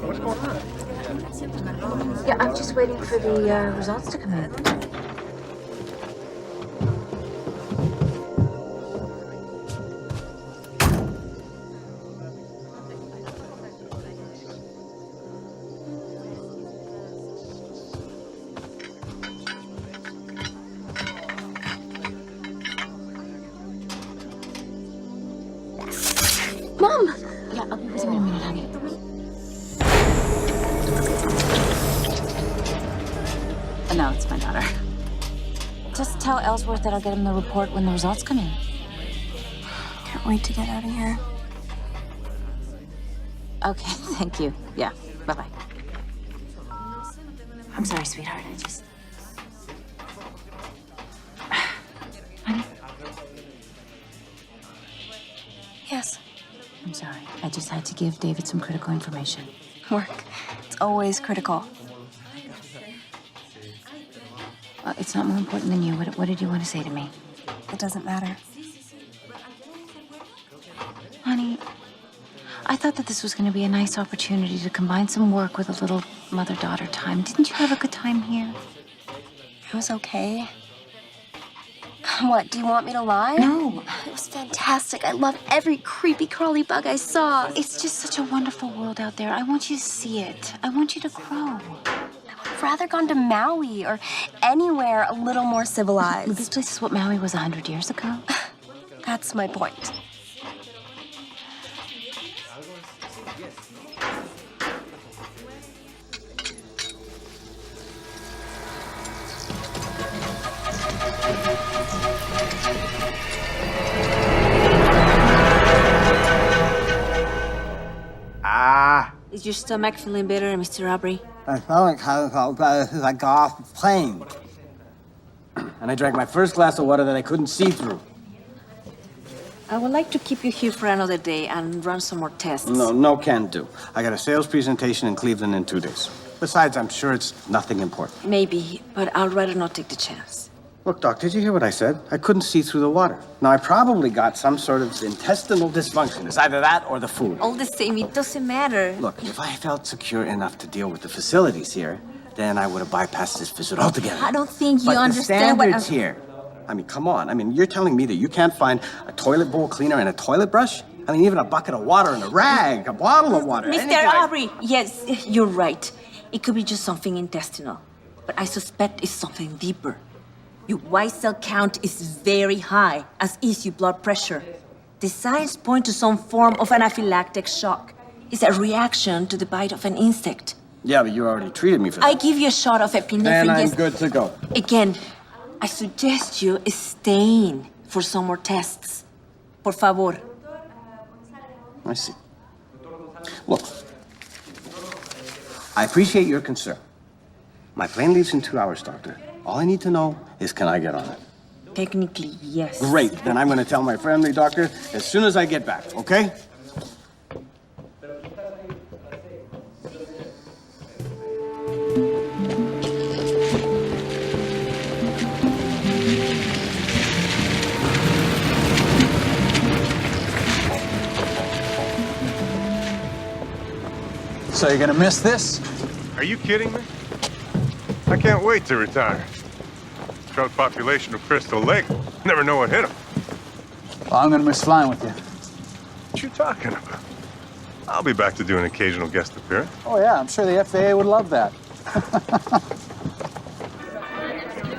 What's going on? Yeah, I'm just waiting for the results to come in. Mom! Yeah, I'll be with you in a minute, honey. No, it's my daughter. Just tell Ellsworth that I'll get him the report when the results come in. Can't wait to get out of here. Okay, thank you. Yeah, bye-bye. I'm sorry, sweetheart. I just... Honey? Yes. I'm sorry. I just had to give David some critical information. Work. It's always critical. It's not more important than you. What did you want to say to me? It doesn't matter. Honey, I thought that this was going to be a nice opportunity to combine some work with a little mother-daughter time. Didn't you have a good time here? It was okay. What, do you want me to lie? No. It was fantastic. I loved every creepy crawly bug I saw. It's just such a wonderful world out there. I want you to see it. I want you to grow. I'd rather gone to Maui or anywhere a little more civilized. This place is what Maui was 100 years ago. That's my point. Is your stomach feeling better, Mr. Aubrey? My stomach has felt better since I got off the plane. And I drank my first glass of water that I couldn't see through. I would like to keep you here for another day and run some more tests. No can do. I got a sales presentation in Cleveland in 2 days. Besides, I'm sure it's nothing important. Maybe, but I'd rather not take the chance. Look, Doc, did you hear what I said? I couldn't see through the water. Now, I probably got some sort of intestinal dysfunction. It's either that or the food. All the same, it doesn't matter. Look, if I felt secure enough to deal with the facilities here, then I would have bypassed this visit altogether. I don't think you But understand the standards here. I mean, come on. I mean, you're telling me that you can't find a toilet bowl cleaner and a toilet brush? I mean, even a bucket of water and a rag, a bottle of water. Mr. Aubrey, yes, you're right. It could be just something intestinal, but I suspect it's something deeper. Your white cell count is very high, as is your blood pressure. The signs point to some form of anaphylactic shock. It's a reaction to the bite of an insect. Yeah, but you already treated me for that. I give you a shot of epinephrine. And I'm yes. good to go. Again, I suggest you stay in for some more tests. Por favor. I see. Look, I appreciate your concern. My plane leaves in 2 hours, Doctor. All I need to know is, can I get on it? Technically, yes. Great. Then I'm going to tell my family doctor as soon as I get back, okay? So you're gonna miss this? Are you kidding me? I can't wait to retire. Trout population of Crystal Lake. Never know what hit them. Well, I'm gonna miss flying with you. What you talking about? I'll be back to do an occasional guest appearance. Oh yeah, I'm sure the FAA would love that.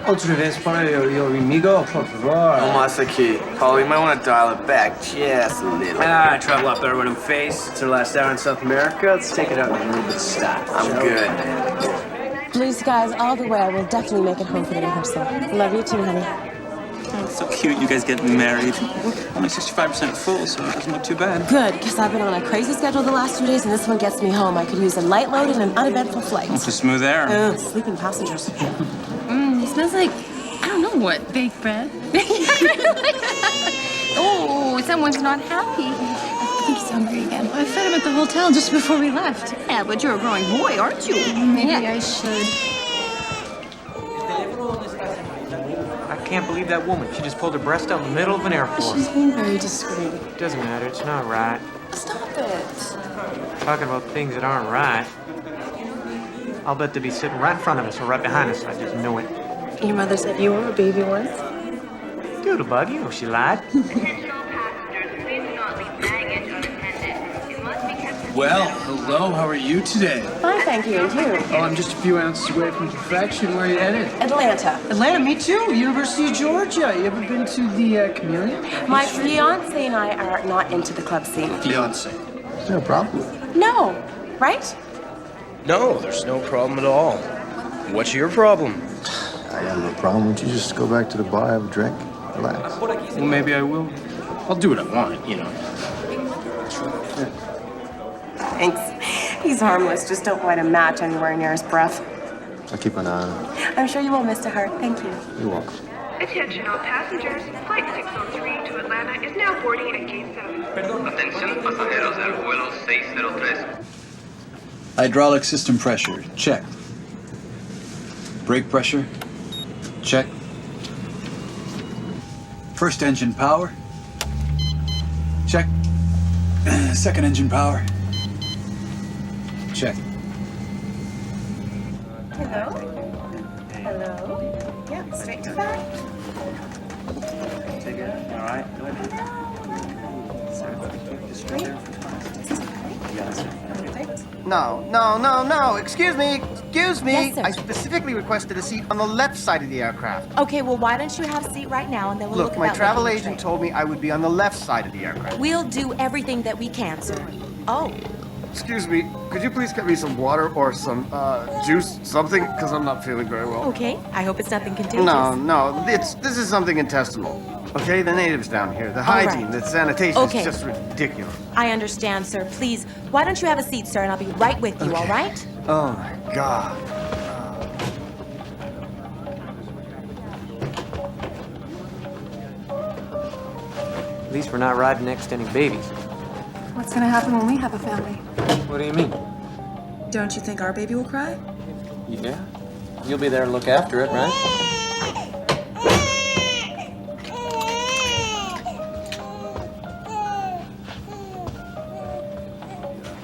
Otra vez para yo amigo, por favor. No más aquí. Paul, you might want to dial it back just a little. I travel up there with him face. It's our last hour in South America. Let's take it out in a little bit of style. I'm good, man. Blue skies all the way. I will definitely make it home for the rehearsal. Love you too, honey. Oh, it's so cute you guys getting married. Only 65% full, so it doesn't look too bad. Good, because I've been on a crazy schedule the last 2 days, and this one gets me home. I could use a light load and an uneventful flight. It's a smooth air. Sleeping passengers. It smells like, I don't know what, baked bread. Oh, someone's not happy. I think he's hungry again. I fed him at the hotel just before we left. Yeah, but you're a growing boy, aren't you? Maybe I should. I can't believe that woman. She just pulled her breast out in the middle of an airport. She's being very discreet. Doesn't matter. It's not right. Stop it. Talking about things that aren't right. I'll bet they'll be sitting right in front of us or right behind us. I just know it. Your mother said you were a baby once. Doodlebug, you know she lied. Well, hello, how are you today? Fine, thank you, and you? Oh, I'm just a few ounces away from perfection. Where are you headed? Atlanta. Atlanta, me too. University of Georgia. You ever been to the Chameleon? My fiance and I are not into the club scene. Fiance. Is there a problem? No, right? No, there's no problem at all. What's your problem? I have no problem. Would you just go back to the bar, have a drink, relax? Well, maybe I will. I'll do what I want, you know. Thanks. He's harmless. Just don't light a match anywhere near his breath. I'll keep an eye on him. I'm sure you will, Mr. Hart. Thank you. You're welcome. Attention all passengers. Flight 603 to Atlanta is now boarding at Gate 7. Atención pasajeros del vuelo 603. Hydraulic system pressure, check. Brake pressure, check. First engine power, check. Second engine power, check. Hello? Hello? Yeah, straight to that. All right. Straight. No. Excuse me. Yes, sir. I specifically requested a seat on the left side of the aircraft. Okay, well, why don't you have a seat right now, and then we'll Look, look my at that travel looking agent straight. told me I would be on the left side of the aircraft. We'll do everything that we can, sir. Oh. Excuse me, could you please get me some water or some juice, something? Because I'm not feeling very well. Okay, I hope it's nothing contagious. No, this is something intestinal. Okay, the natives down here, the All right. hygiene, the sanitation Okay. is just ridiculous. I understand, sir. Please, why don't you have a seat, sir, and I'll be right with you, all right? Oh my God. At least we're not riding next to any babies. What's gonna happen when we have a family? What do you mean? Don't you think our baby will cry? Yeah. You'll be there to look after it, right?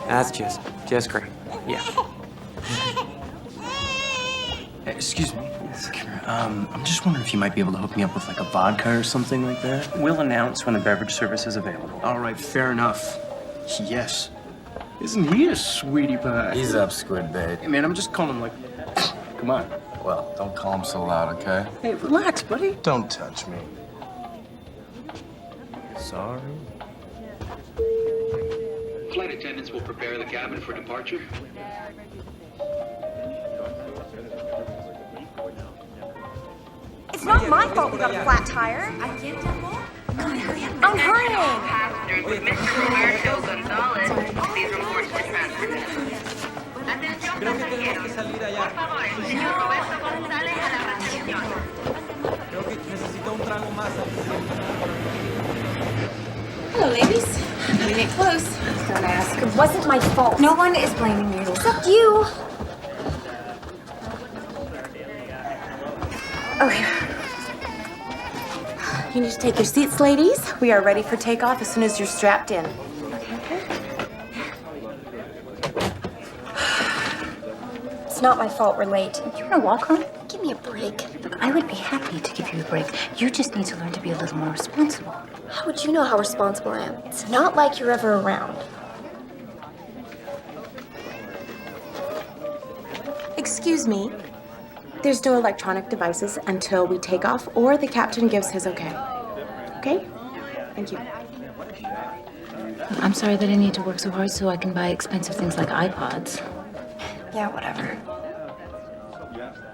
That's Jess Gray. Yeah. Excuse me. I'm just wondering if you might be able to hook me up with like a vodka or something like that. We'll announce when the beverage service is available. All right, fair enough. Yes. Isn't he a sweetie pie? Ease up, squid bait. Hey, man, I'm just calling him like, come on. Well, don't call him so loud, okay? Hey, relax, buddy. Don't touch me. Sorry. Flight attendants will prepare the cabin for departure. It's not my fault we got a flat tire. I'm hurrying. Passengers with Mr. Roberto Gonzalez, please report to the transfer desk. Atención pasajeros. Por favor, el señor Roberto González a la recepción. Hello, ladies. We get close. Don't ask. It wasn't my fault. No one is blaming you. Except you. Okay. You need to take your seats, ladies. We are ready for takeoff as soon as you're strapped in. It's not my fault we're late. You wanna walk home? Give me a break. Look, I would be happy to give you a break. You just need to learn to be a little more responsible. How would you know how responsible I am? It's not like you're ever around. Excuse me. There's no electronic devices until we take off or the captain gives his okay. Okay? Thank you. I'm sorry that I need to work so hard so I can buy expensive things like iPods. Yeah, whatever.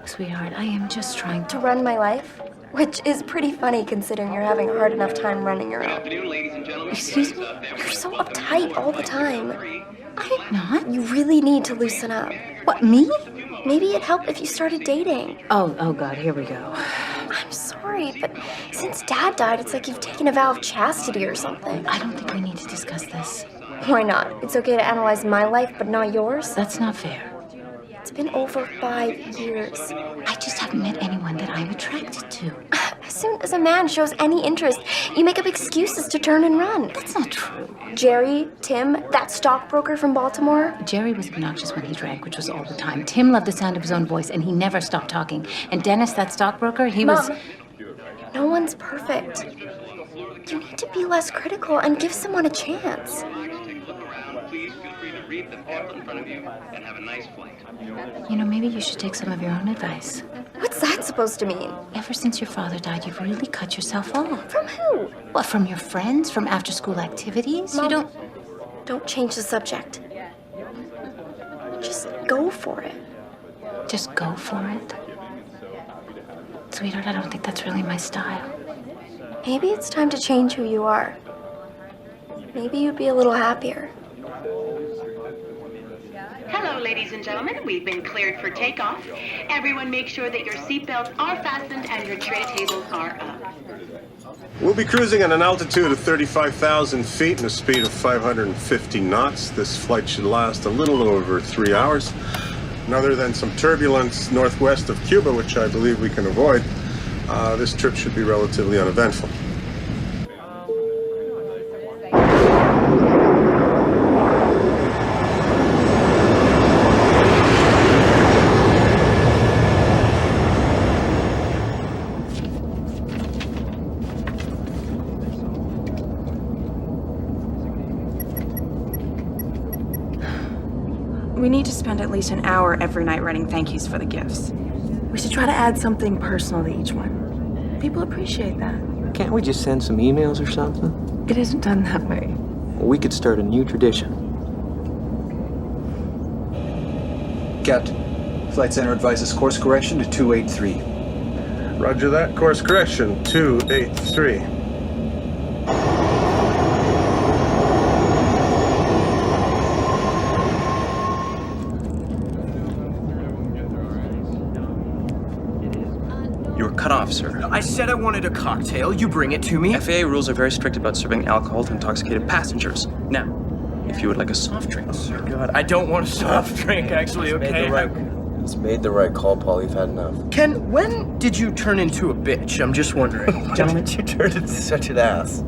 Sweetheart, I am just trying To to... run my life? Which is pretty funny considering you're having a hard enough time running your own. Afternoon, ladies and gentlemen. Excuse me? You're so uptight all the time. I'm not. You really need to loosen up. What, me? Maybe it'd help if you started dating. Oh God, here we go. I'm sorry, but since Dad died, it's like you've taken a vow of chastity or something. I don't think we need to discuss this. Why not? It's okay to analyze my life, but not yours? That's not fair. It's been over 5 years. I just haven't met anyone that I'm attracted to. As soon as a man shows any interest, you make up excuses to turn and run. That's not true. Jerry, Tim, that stockbroker from Baltimore. Jerry was obnoxious when he drank, which was all the time. Tim loved the sound of his own voice, and he never stopped talking. And Dennis, that stockbroker, he was... Mom, no one's perfect. You need to be less critical and give someone a chance. Please feel free to read the pamphlet in front of you and have a nice flight. You know, maybe you should take some of your own advice. What's that supposed to mean? Ever since your father died, you've really cut yourself off. From who? What, from your friends? From after-school activities? Mom, you don't change the subject. Just go for it. Just go for it? Sweetheart, I don't think that's really my style. Maybe it's time to change who you are. Maybe you'd be a little happier. Hello, ladies and gentlemen. We've been cleared for takeoff. Everyone make sure that your seatbelts are fastened and your tray tables are up. We'll be cruising at an altitude of 35,000 feet and a speed of 550 knots. This flight should last a little over 3 hours. And other than some turbulence northwest of Cuba, which I believe we can avoid, this trip should be relatively uneventful. We need to spend at least an hour every night writing thank yous for the gifts. We should try to add something personal to each one. People appreciate that. Can't we just send some emails or something? It isn't done that way. Well, we could start a new tradition. Captain, Flight Center advises course correction to 283. Roger that. Course correction, 283. You're cut off, sir. I said I wanted a cocktail. You bring it to me. FAA rules are very strict about serving alcohol to intoxicated passengers. Now, if you would like a soft drink. Oh, God, I don't want a soft drink, actually, okay? He's made the right call, Paul. You've had enough. Ken, when did you turn into a bitch? I'm just wondering. Gentlemen, you turned into such an ass.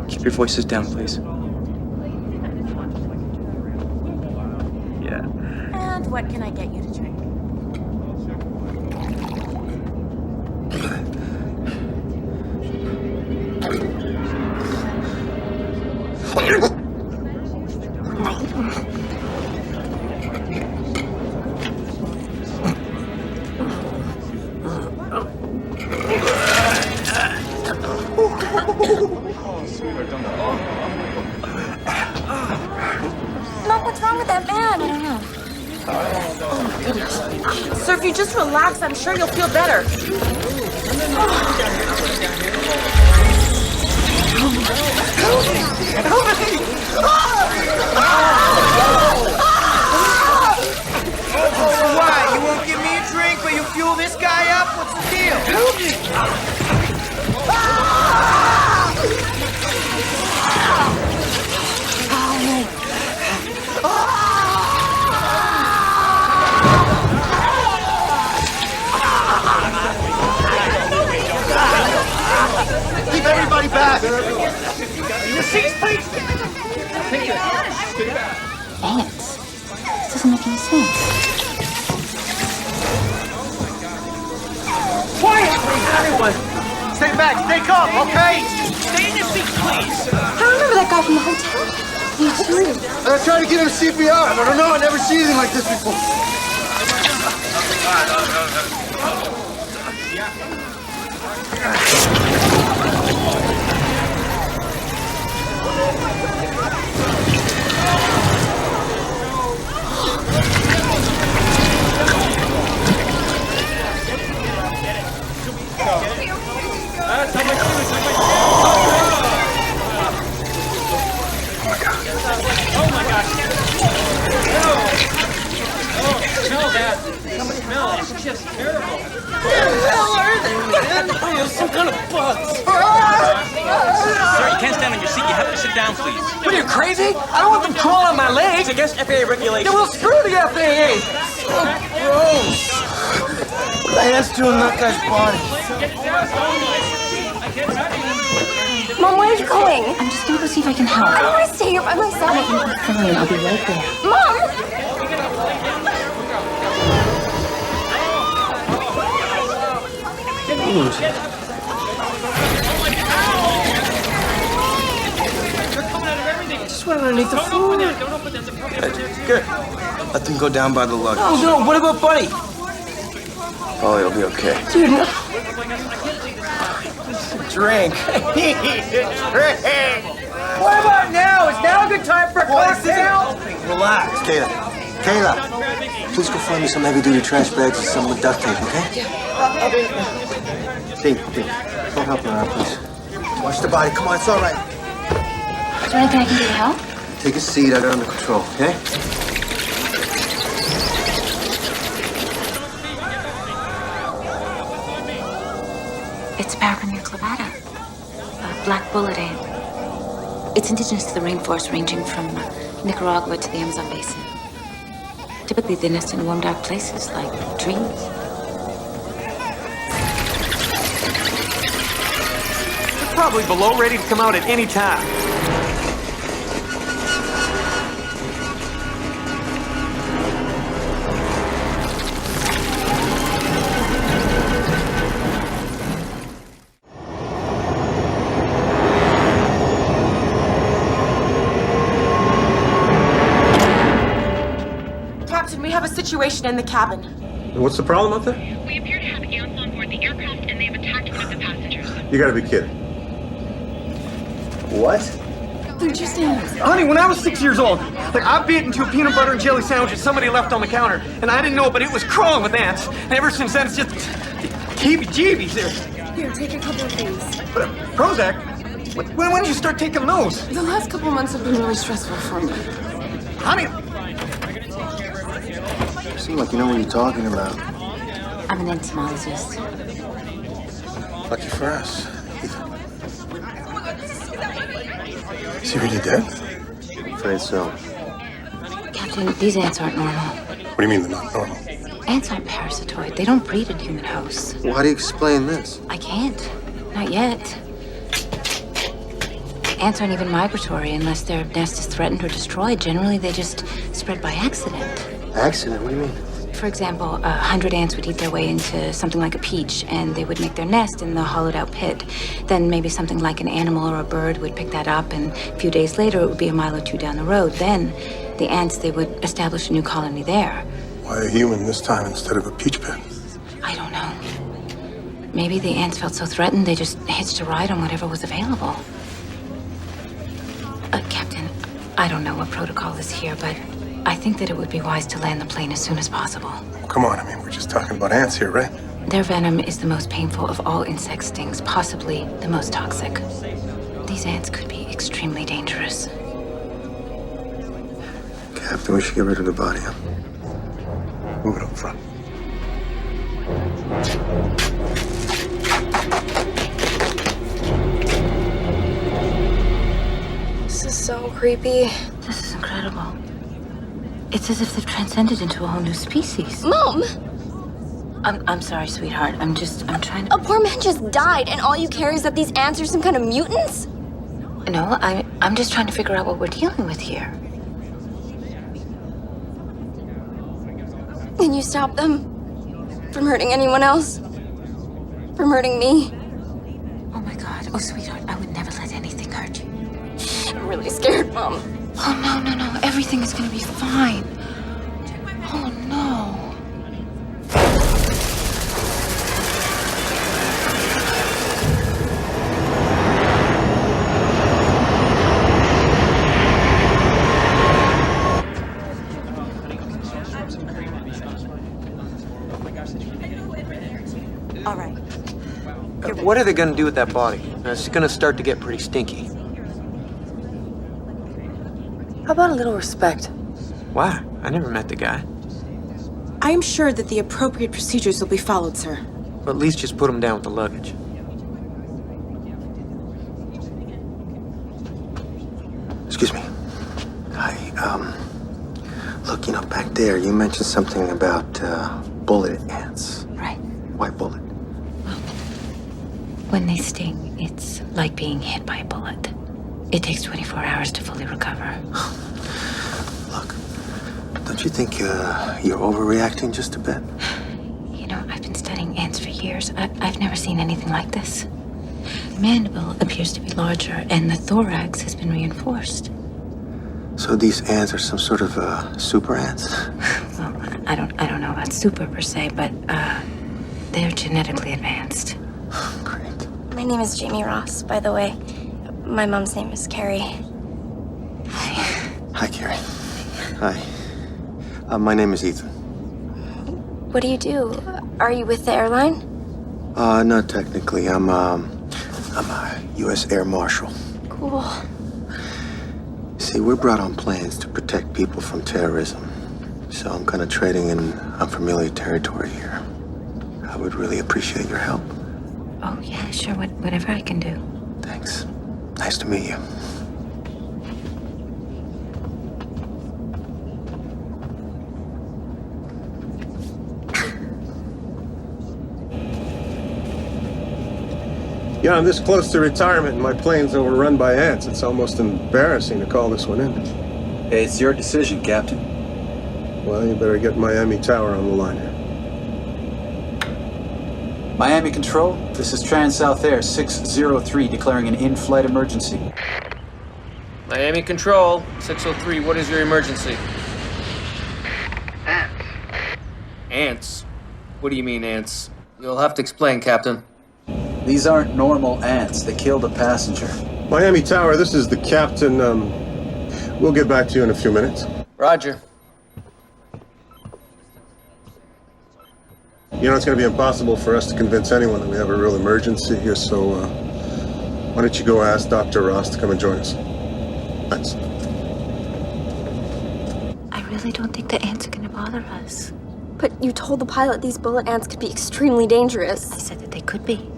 Keep your voices down, please. Yeah. And what can I get you to drink? Mom, what's wrong with that man? I don't know. Oh, goodness. Sir, if you just relax, I'm sure you'll feel better. Why? You won't give me a drink, but you fuel this guy up? What's the deal? Help me! Keep everybody back! Your seats, please! Ants? This doesn't make any sense. Quiet, please, everyone! Stay back, stay calm, okay? Stay in your seats, please! I remember that guy from the hotel. Me too. I tried to give him CPR, but I know I never seen anything like this before. Oh my gosh! No! Oh, no, Dad! Somebody smell is just terrible. Some kind of bug. Sir, you can't stand on your seat. You have to sit down, please. What are you, crazy? I don't want them crawling on my legs. It's against FAA regulations. Yeah, well, screw the FAA. So gross. What the ants doing in that guy's body? Mom, where are you going? I'm just gonna go see if I can help. I don't want to stay here by myself. Fine, I'll be right there. Mom! Just went underneath the floor. Good. Let them go down by the luggage. Oh, no, what about Buddy? Oh, he'll be okay. Dude, no. Drink. What about now? Is now a good time for a cocktail? Relax. Kayla, please go find me some heavy-duty trash bags and some duct tape, okay? Dave, go help her out, please. Watch the body. Come on, it's all right. Is there anything I can do to help? Take a seat. I got under control, okay? It's Paracarmia clavata, a black bullet ant. It's indigenous to the rainforest ranging from Nicaragua to the Amazon basin. Typically, they nest in warm, dark places like trees. They're probably below, ready to come out at any time. Captain, we have a situation in the cabin. What's the problem out there? We appear to have ants on board the aircraft and they have attacked one of the passengers. You gotta be kidding. What? They're just ants. Honey, when I was 6 years old, I bit into a peanut butter and jelly sandwich that somebody left on the counter, and I didn't know, but it was crawling with ants. And ever since then, it's just heebie-jeebies. Here, take a couple of these. Prozac? When did you start taking those? The last couple months have been really stressful for me. Honey, You seem like you know what you're talking about. I'm an entomologist. Lucky for us. Is he really dead? Afraid so. Captain, these ants aren't normal. What do you mean they're not normal? Ants aren't parasitoid. They don't breed in human hosts. Well, how do you explain this? I can't. Not yet. Ants aren't even migratory unless their nest is threatened or destroyed. Generally, they just spread by accident. Accident? What do you mean? For example, 100 ants would eat their way into something like a peach, and they would make their nest in the hollowed-out pit. Then maybe something like an animal or a bird would pick that up, and a few days later, it would be a mile or two down the road. Then the ants, they would establish a new colony there. Why a human this time instead of a peach pit? I don't know. Maybe the ants felt so threatened, they just hitched a ride on whatever was available. Captain, I don't know what protocol is here, but I think that it would be wise to land the plane as soon as possible. Come on, I mean, we're just talking about ants here, right? Their venom is the most painful of all insect stings, possibly the most toxic. These ants could be extremely dangerous. Captain, we should get rid of the body, huh? Move it up front. This is so creepy. This is incredible. It's as if they've transcended into a whole new species. Mom! I'm sorry, sweetheart. I'm trying to... A poor man just died, and all you care is that these ants are some kind of mutants? No, I'm just trying to figure out what we're dealing with here. Can you stop them from hurting anyone else? From hurting me? Oh my God. Oh, sweetheart, I would never let anything hurt you. I'm really scared, Mom. Oh, no. Everything is gonna be fine. Oh, no. All right. what are they gonna do with that body? It's gonna start to get pretty stinky. How about a little respect? Why? I never met the guy. I'm sure that the appropriate procedures will be followed, sir. Or at least just put them down with the luggage. Excuse me. Hi, look, back there, you mentioned something about, bullet ants. Right. Why bullet? When they sting, it's like being hit by a bullet. It takes 24 hours to fully recover. Don't you think, you're overreacting just a bit? I've been studying ants for years. I've never seen anything like this. The mandible appears to be larger, and the thorax has been reinforced. So these ants are some sort of, super ants? Well, I don't know about super per se, but, they're genetically advanced. My name is Jamie Ross, by the way. My mom's name is Carrie. Hi, Carrie. Hi. My name is Ethan. What do you do? Are you with the airline? Not technically. I'm a U.S. Air Marshal. Cool. See, we're brought on planes to protect people from terrorism. So I'm kind of trading in unfamiliar territory here. I would really appreciate your help. Oh, yeah, sure. Whatever I can do. Thanks. Nice to meet you. I'm this close to retirement and my plane's overrun by ants. It's almost embarrassing to call this one in. Hey, it's your decision, Captain. Well, you better get Miami Tower on the line here. Miami Control, this is Trans-South Air 603 declaring an in-flight emergency. Miami Control, 603, what is your emergency? Ants. Ants? What do you mean, ants? You'll have to explain, Captain. These aren't normal ants. They killed a passenger. Miami Tower, this is the captain. We'll get back to you in a few minutes. Roger. It's going to be impossible for us to convince anyone that we have a real emergency here, so why don't you go ask Dr. Ross to come and join us? Thanks. I really don't think the ants are going to bother us. But you told the pilot these bullet ants could be extremely dangerous. I said that they could be.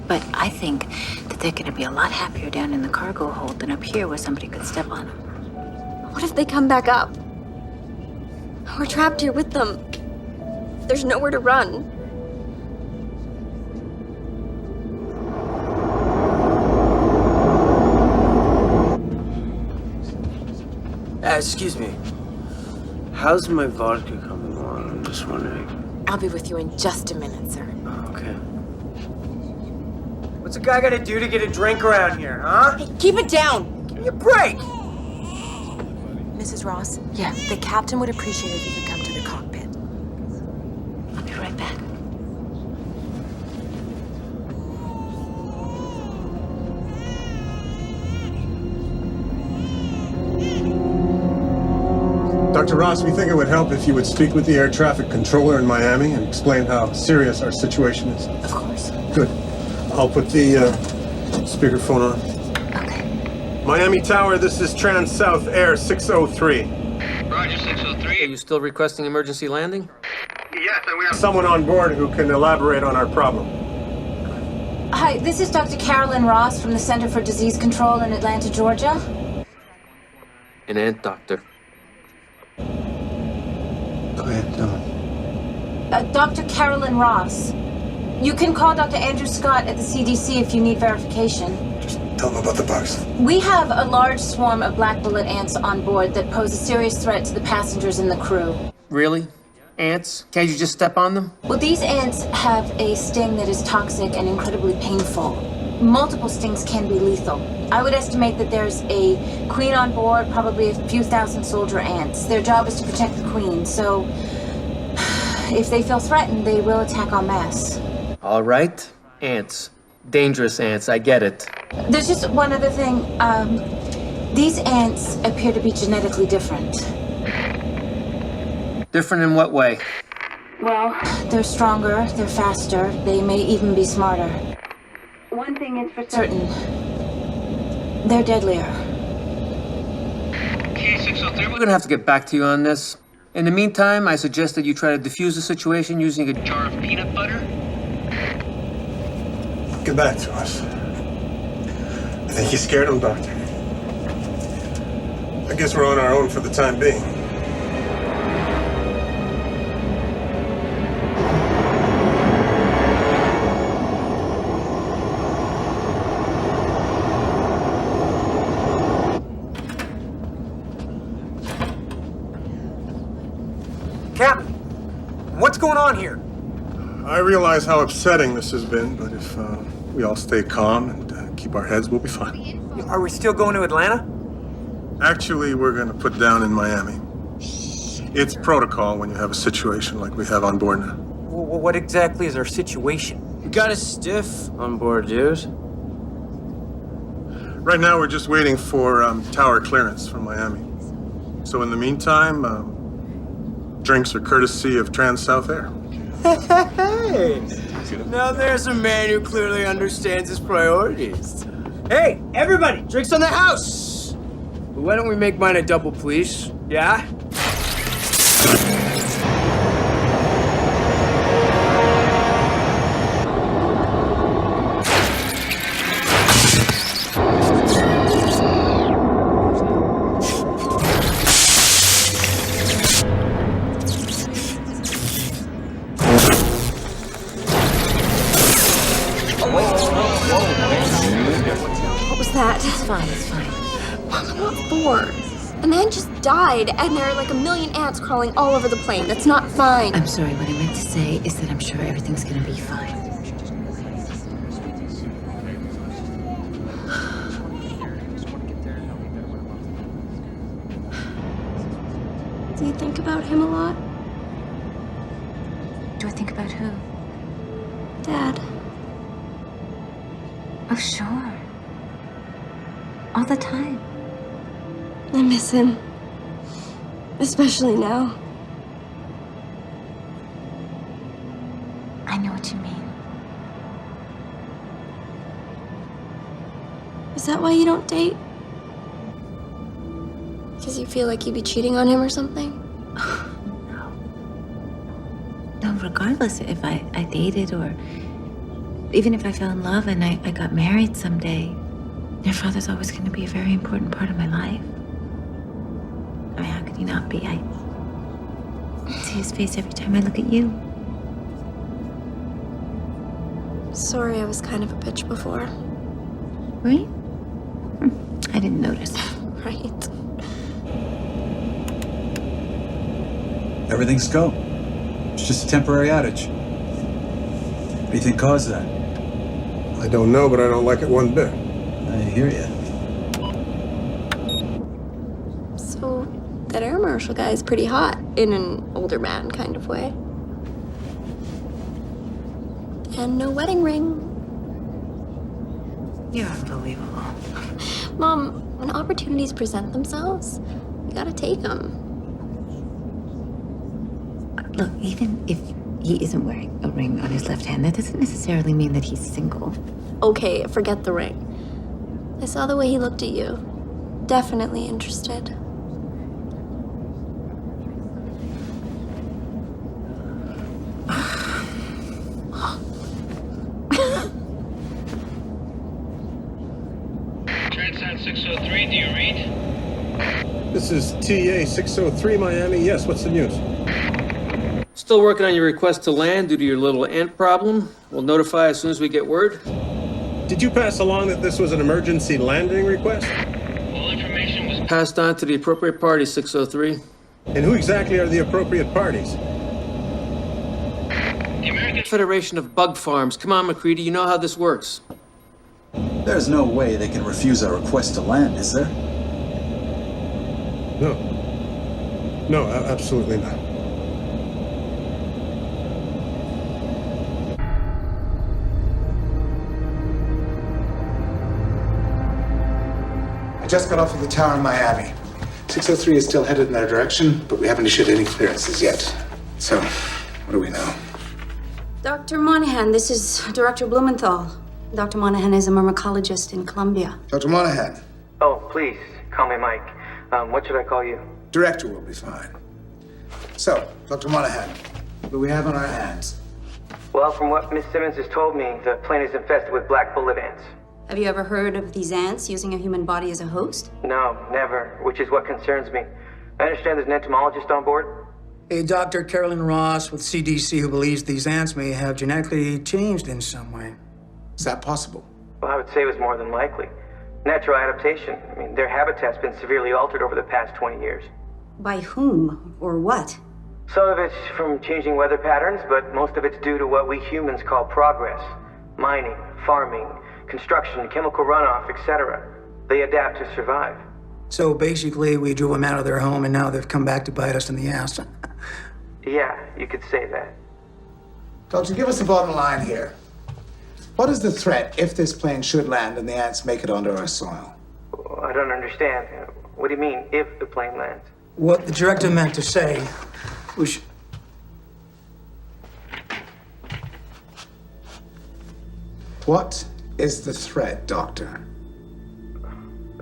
But I think that they're going to be a lot happier down in the cargo hold than up here where somebody could step on them. What if they come back up? We're trapped here with them. There's nowhere to run. Excuse me. How's my vodka coming along? I'm just wondering. I'll be with you in just a minute, sir. Okay. What's a guy gotta do to get a drink around here, huh? Hey, keep it down! Give me a break! Mrs. Ross? Yeah? The captain would appreciate it if you could come to the cockpit. I'll be right back. Dr. Ross, we think it would help if you would speak with the air traffic controller in Miami and explain how serious our situation is. Of course. Good. I'll put the speakerphone on. Okay. Miami Tower, this is Trans-South Air 603. Roger, 603. Are you still requesting emergency landing? Yes, and we have Someone on board who can elaborate on our problem. Hi, this is Dr. Carolyn Ross from the Center for Disease Control in Atlanta, Georgia. An ant doctor. Go ahead, Dr. Carolyn Ross. You can call Dr. Andrew Scott at the CDC if you need verification. Tell them about the bugs. We have a large swarm of black bullet ants on board that pose a serious threat to the passengers and the crew. Really? Ants? Can't you just step on them? Well, these ants have a sting that is toxic and incredibly painful. Multiple stings can be lethal. I would estimate that there's a queen on board, probably a few thousand soldier ants. Their job is to protect the queen, so if they feel threatened, they will attack en masse. All right. Ants. Dangerous ants, I get it. There's just one other thing. These ants appear to be genetically different. Different in what way? Well, they're stronger, they're faster, they may even be smarter. One thing is for certain. They're deadlier. Key 603. We're gonna have to get back to you on this. In the meantime, I suggest that you try to defuse the situation using a Jar of peanut butter? Get back to us. I think you scared him, Doctor. I guess we're on our own for the time being. Captain, what's going on here? I realize how upsetting this has been, but if we all stay calm and keep our heads, we'll be fine. Are we still going to Atlanta? Actually, we're going to put down in Miami. It's protocol when you have a situation like we have on board now. What exactly is our situation? We got a stiff on board, dude. Right now, we're just waiting for tower clearance from Miami. So in the meantime, drinks are courtesy of Trans-South Air. Hey! Now there's a man who clearly understands his priorities. Hey, everybody, drinks on the house! But why don't we make mine a double, please? Yeah? What was that? It's fine, it's fine. Mom, I'm not bored. A man just died, and there are like a million ants crawling all over the plane. That's not fine. I'm sorry, what I meant to say is that I'm sure everything's gonna be fine. Do you think about him a lot? Do I think about who? Dad. Oh, sure. All the time. I miss him. Especially now. I know what you mean. Is that why you don't date? Because you feel like you'd be cheating on him or something? No, regardless if I dated or even if I fell in love and I got married someday, your father's always going to be a very important part of my life. I mean, how could he not be? I see his face every time I look at you. Sorry, I was kind of a bitch before. Were you? I didn't notice. Right. Everything's go. It's just a temporary outage. What do you think caused that? I don't know, but I don't like it one bit. I hear you. So, that air marshal guy is pretty hot, in an older man kind of way. And no wedding ring. You're unbelievable. Mom, when opportunities present themselves, you gotta take them. Look, even if he isn't wearing a ring on his left hand, that doesn't necessarily mean that he's single. Okay, forget the ring. I saw the way he looked at you. Definitely interested. Transat 603, do you read? This is TA 603 Miami. Yes, what's the news? Still working on your request to land due to your little ant problem. We'll notify as soon as we get word. Did you pass along that this was an emergency landing request? All information was Passed on to the appropriate party, 603. And who exactly are the appropriate parties? the American Federation of Bug Farms. Come on, McCready, you know how this works. There's no way they can refuse our request to land, is there? No. No, absolutely not. I just got off of the tower in Miami. 603 is still headed in that direction, but we haven't issued any clearances yet. So, what do we know? Dr. Monahan, this is Director Blumenthal. Dr. Monahan is a myrmecologist in Colombia. Dr. Oh, please, call me Mike. What should I call you? Director will be fine. So, Dr. Monahan, what do we have on our hands? Well, from what Miss Simmons has told me, the plane is infested with black bullet ants. Have you ever heard of these ants using a human body as a host? No, never, which is what concerns me. I understand there's an entomologist on board. A Dr. Carolyn Ross with CDC who believes these ants may have genetically changed in some way. Is that possible? Well, I would say it was more than likely. Natural adaptation. I mean, their habitat's been severely altered over the past 20 years. By whom or what? Some of it's from changing weather patterns, but most of it's due to what we humans call progress. Mining, farming, construction, chemical runoff, etc. They adapt to survive. So basically, we drove them out of their home and now they've come back to bite us in the ass. Yeah, you could say that. Doctor, give us the bottom line here. What is the threat if this plane should land and the ants make it onto our soil? I don't understand. What do you mean, if the plane lands? What the director meant to say was... What is the threat, Doctor?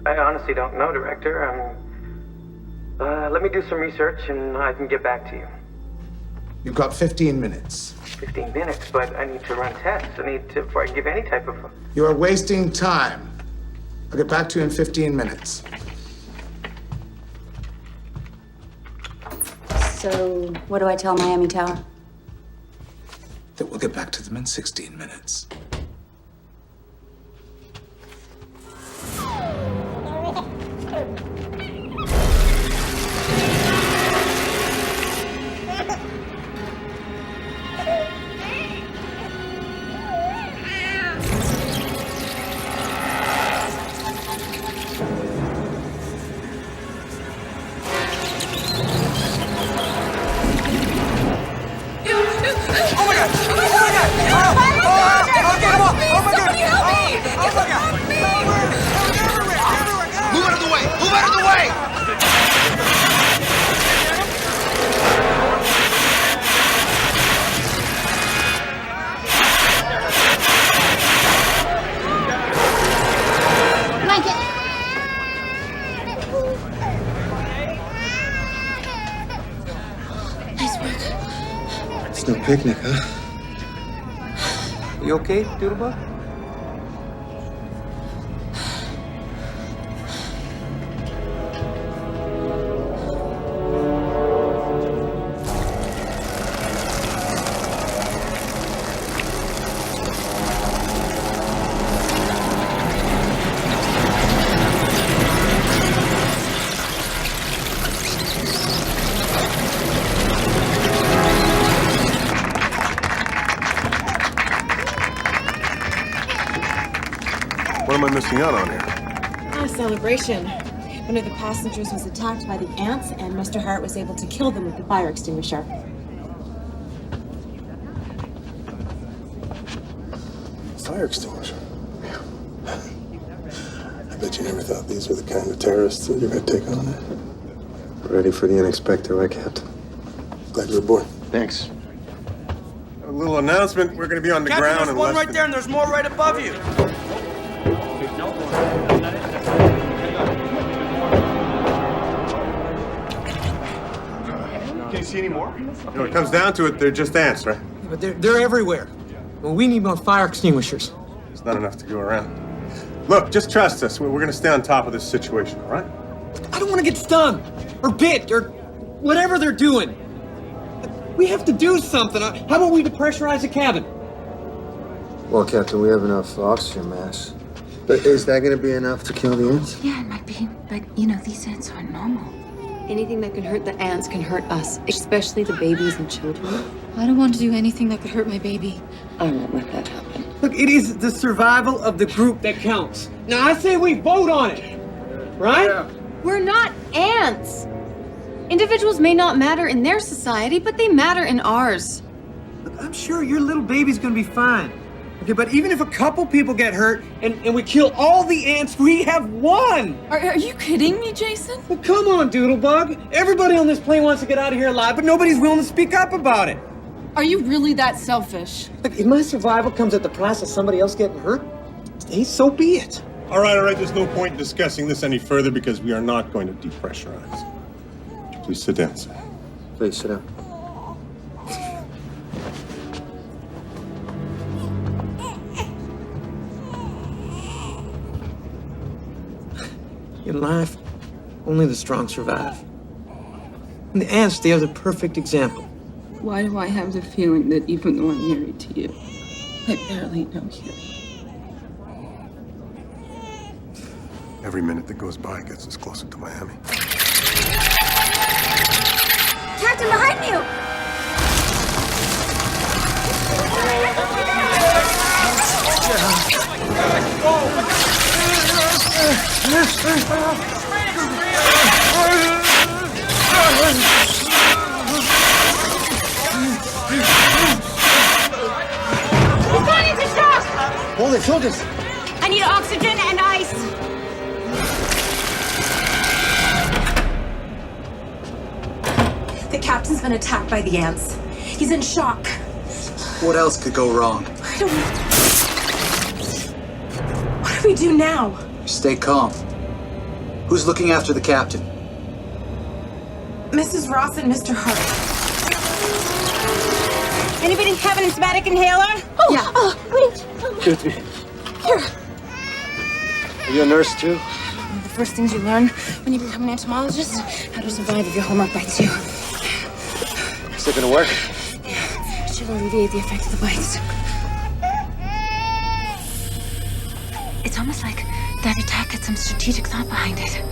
I honestly don't know, Director. Let me do some research and I can get back to you. You've got 15 minutes. 15 minutes, but I need to run tests. Before I can give any type of... You are wasting time. I'll get back to you in 15 minutes. So, what do I tell Miami Tower? That we'll get back to them in 16 minutes. It's no picnic, huh? You okay, Doodlebug? What am I missing out on here? A celebration. One of the passengers was attacked by the ants, and Mr. Hart was able to kill them with the fire extinguisher. Fire extinguisher. I bet you never thought these were the kind of terrorists that you're gonna take on. Ready for the unexpected, right, Captain? Glad you're aboard. Thanks. A little announcement. We're gonna be on the Captain, ground there's in one less right than... there and there's more right above you. Can you see any more? When it comes down to it, they're just ants, right? But they're everywhere. Well, we need more fire extinguishers. There's not enough to go around. Look, just trust us. We're gonna stay on top of this situation, all right? I don't want to get stung or bit or whatever they're doing. We have to do something. How about we depressurize the cabin? Well, Captain, we have enough oxygen mass. But is that gonna be enough to kill the ants? Yeah, it might be, but you know, these ants aren't normal. Anything that can hurt the ants can hurt us, especially the babies and children. I don't want to do anything that could hurt my baby. I won't let that happen. Look, it is the survival of the group that counts. Now, I say we vote on it, right? Yeah. We're not ants. Individuals may not matter in their society, but they matter in ours. Look, I'm sure your little baby's gonna be fine. Okay, but even if a couple people get hurt and we kill all the ants, we have won! Are you kidding me, Jason? Well, come on, Doodlebug. Everybody on this plane wants to get out of here alive, but nobody's willing to speak up about it. Are you really that selfish? Look, if my survival comes at the price of somebody else getting hurt, hey, so be it. All right. There's no point in discussing this any further because we are not going to depressurize. Please sit down, sir. Please sit down. In life, only the strong survive. And the ants, they are the perfect example. Why do I have the feeling that even though I'm married to you, I barely know you? Every minute that goes by gets us closer to Miami. Captain, behind you! He's gone into shock! Oh, they killed us. I need oxygen and ice. The captain's been attacked by the ants. He's in shock. What else could go wrong? I don't know. What do we do now? Stay calm. Who's looking after the captain? Mrs. Ross and Mr. Hart. Anybody have an asthmatic inhaler? Oh, yeah. Wait. Excuse me. Here. Are you a nurse too? One of the first things you learn when you become an entomologist, how to survive if your homework bites you. Is it gonna work? Yeah, it should alleviate the effect of the bites. It's almost like that attack had some strategic thought behind it.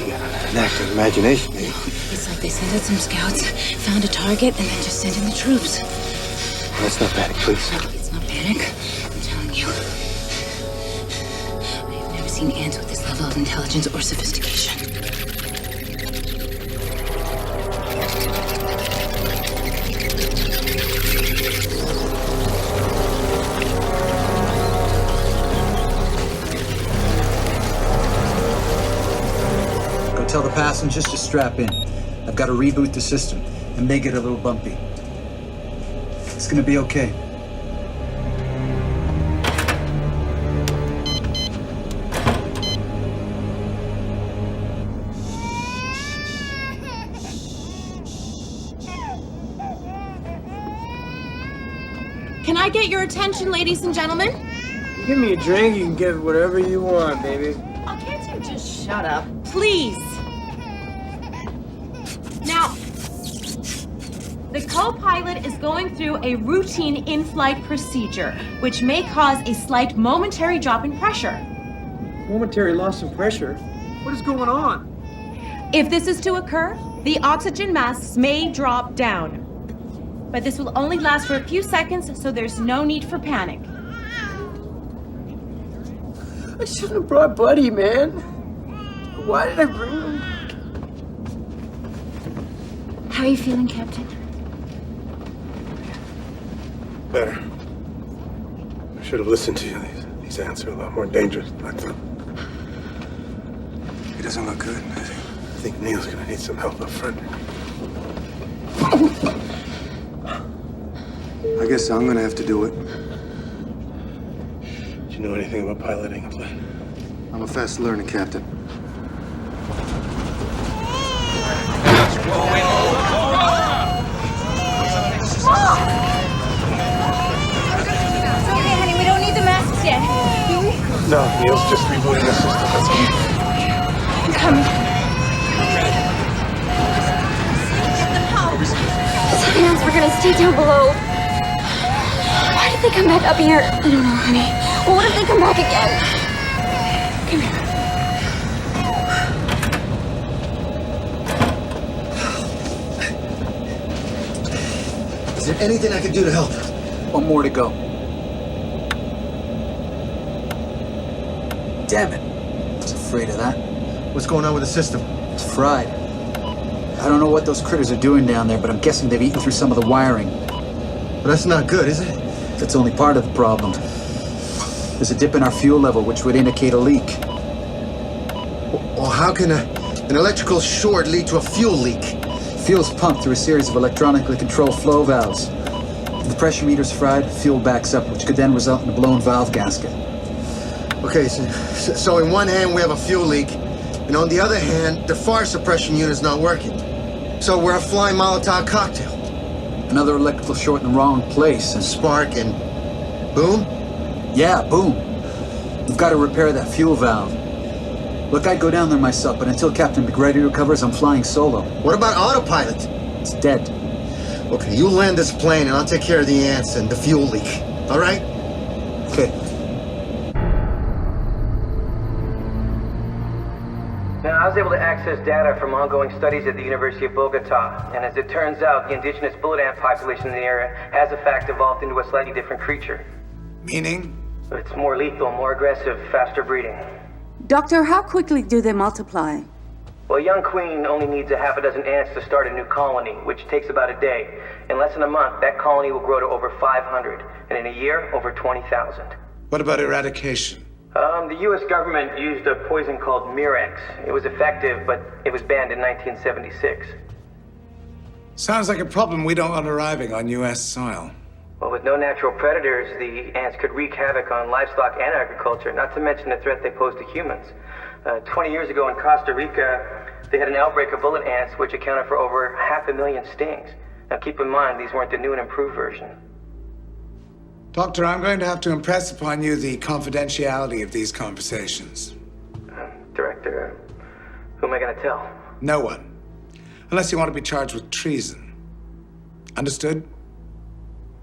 You got an active imagination, eh? It's like they sent out some scouts, found a target, and then just sent in the troops. Let's not panic, please. It's not panic, I'm telling you. I've never seen ants with this level of intelligence or sophistication. Tell the passengers to strap in. I've got to reboot the system and make it a little bumpy. It's gonna be okay. Can I get your attention, ladies and gentlemen? You give me a drink, you can get whatever you want, baby. Oh, can't you just shut up? Please. Now, the co-pilot is going through a routine in-flight procedure, which may cause a slight momentary drop in pressure. Momentary loss of pressure? What is going on? If this is to occur, the oxygen masks may drop down. But this will only last for a few seconds, so there's no need for panic. I shouldn't have brought Buddy, man. Why did I bring him? How are you feeling, Captain? Better. I should have listened to you. These ants are a lot more dangerous than I thought. He doesn't look good. I think Neil's gonna need some help up front. I guess I'm gonna have to do it. Do you know anything about piloting a plane? I'm a fast learner, Captain. It's okay, honey. We don't need the masks yet. Do we? No, Neil's just rebooting the system. That's all. I'm coming. Sometimes we're gonna stay down below. Why did they come back up here? I don't know, honey. Well, what if they come back again? Come here. Is there anything I can do to help? One more to go. Damn it. I was afraid of that. What's going on with the system? It's fried. I don't know what those critters are doing down there, but I'm guessing they've eaten through some of the wiring. But that's not good, is it? That's only part of the problem. There's a dip in our fuel level, which would indicate a leak. Well, how can an electrical short lead to a fuel leak? Fuel's pumped through a series of electronically controlled flow valves. If the pressure meter's fried, fuel backs up, which could then result in a blown valve gasket. Okay, so in one hand we have a fuel leak, and And on the other hand, the fire suppression unit's not working. So we're a flying Molotov cocktail. Another electrical short in the wrong place and spark and boom? Yeah, boom. We've got to repair that fuel valve. Look, I'd go down there myself, but until Captain McGrady recovers, I'm flying solo. What about autopilot? It's dead. Okay, you land this plane and I'll take care of the ants and the fuel leak. All right? Okay. Now, I was able to access data from ongoing studies at the University of Bogota, and as it turns out, the indigenous bullet ant population in the area has in fact evolved into a slightly different creature. Meaning? It's more lethal, more aggressive, faster breeding. Doctor, how quickly do they multiply? Well, a young queen only needs a half a dozen ants to start a new colony, which takes about a day. In less than a month, that colony will grow to over 500, and in a year, over 20,000. What about eradication? The U.S. government used a poison called Mirex. It was effective, but it was banned in 1976. Sounds like a problem we don't want arriving on U.S. soil. Well, with no natural predators, the ants could wreak havoc on livestock and agriculture, not to mention the threat they pose to humans. 20 years ago in Costa Rica, they had an outbreak of bullet ants, which accounted for over 500,000 stings. Now, keep in mind, these weren't the new and improved version. Doctor, I'm going to have to impress upon you the confidentiality of these conversations. Director, who am I going to tell? No one. Unless you want to be charged with treason. Understood?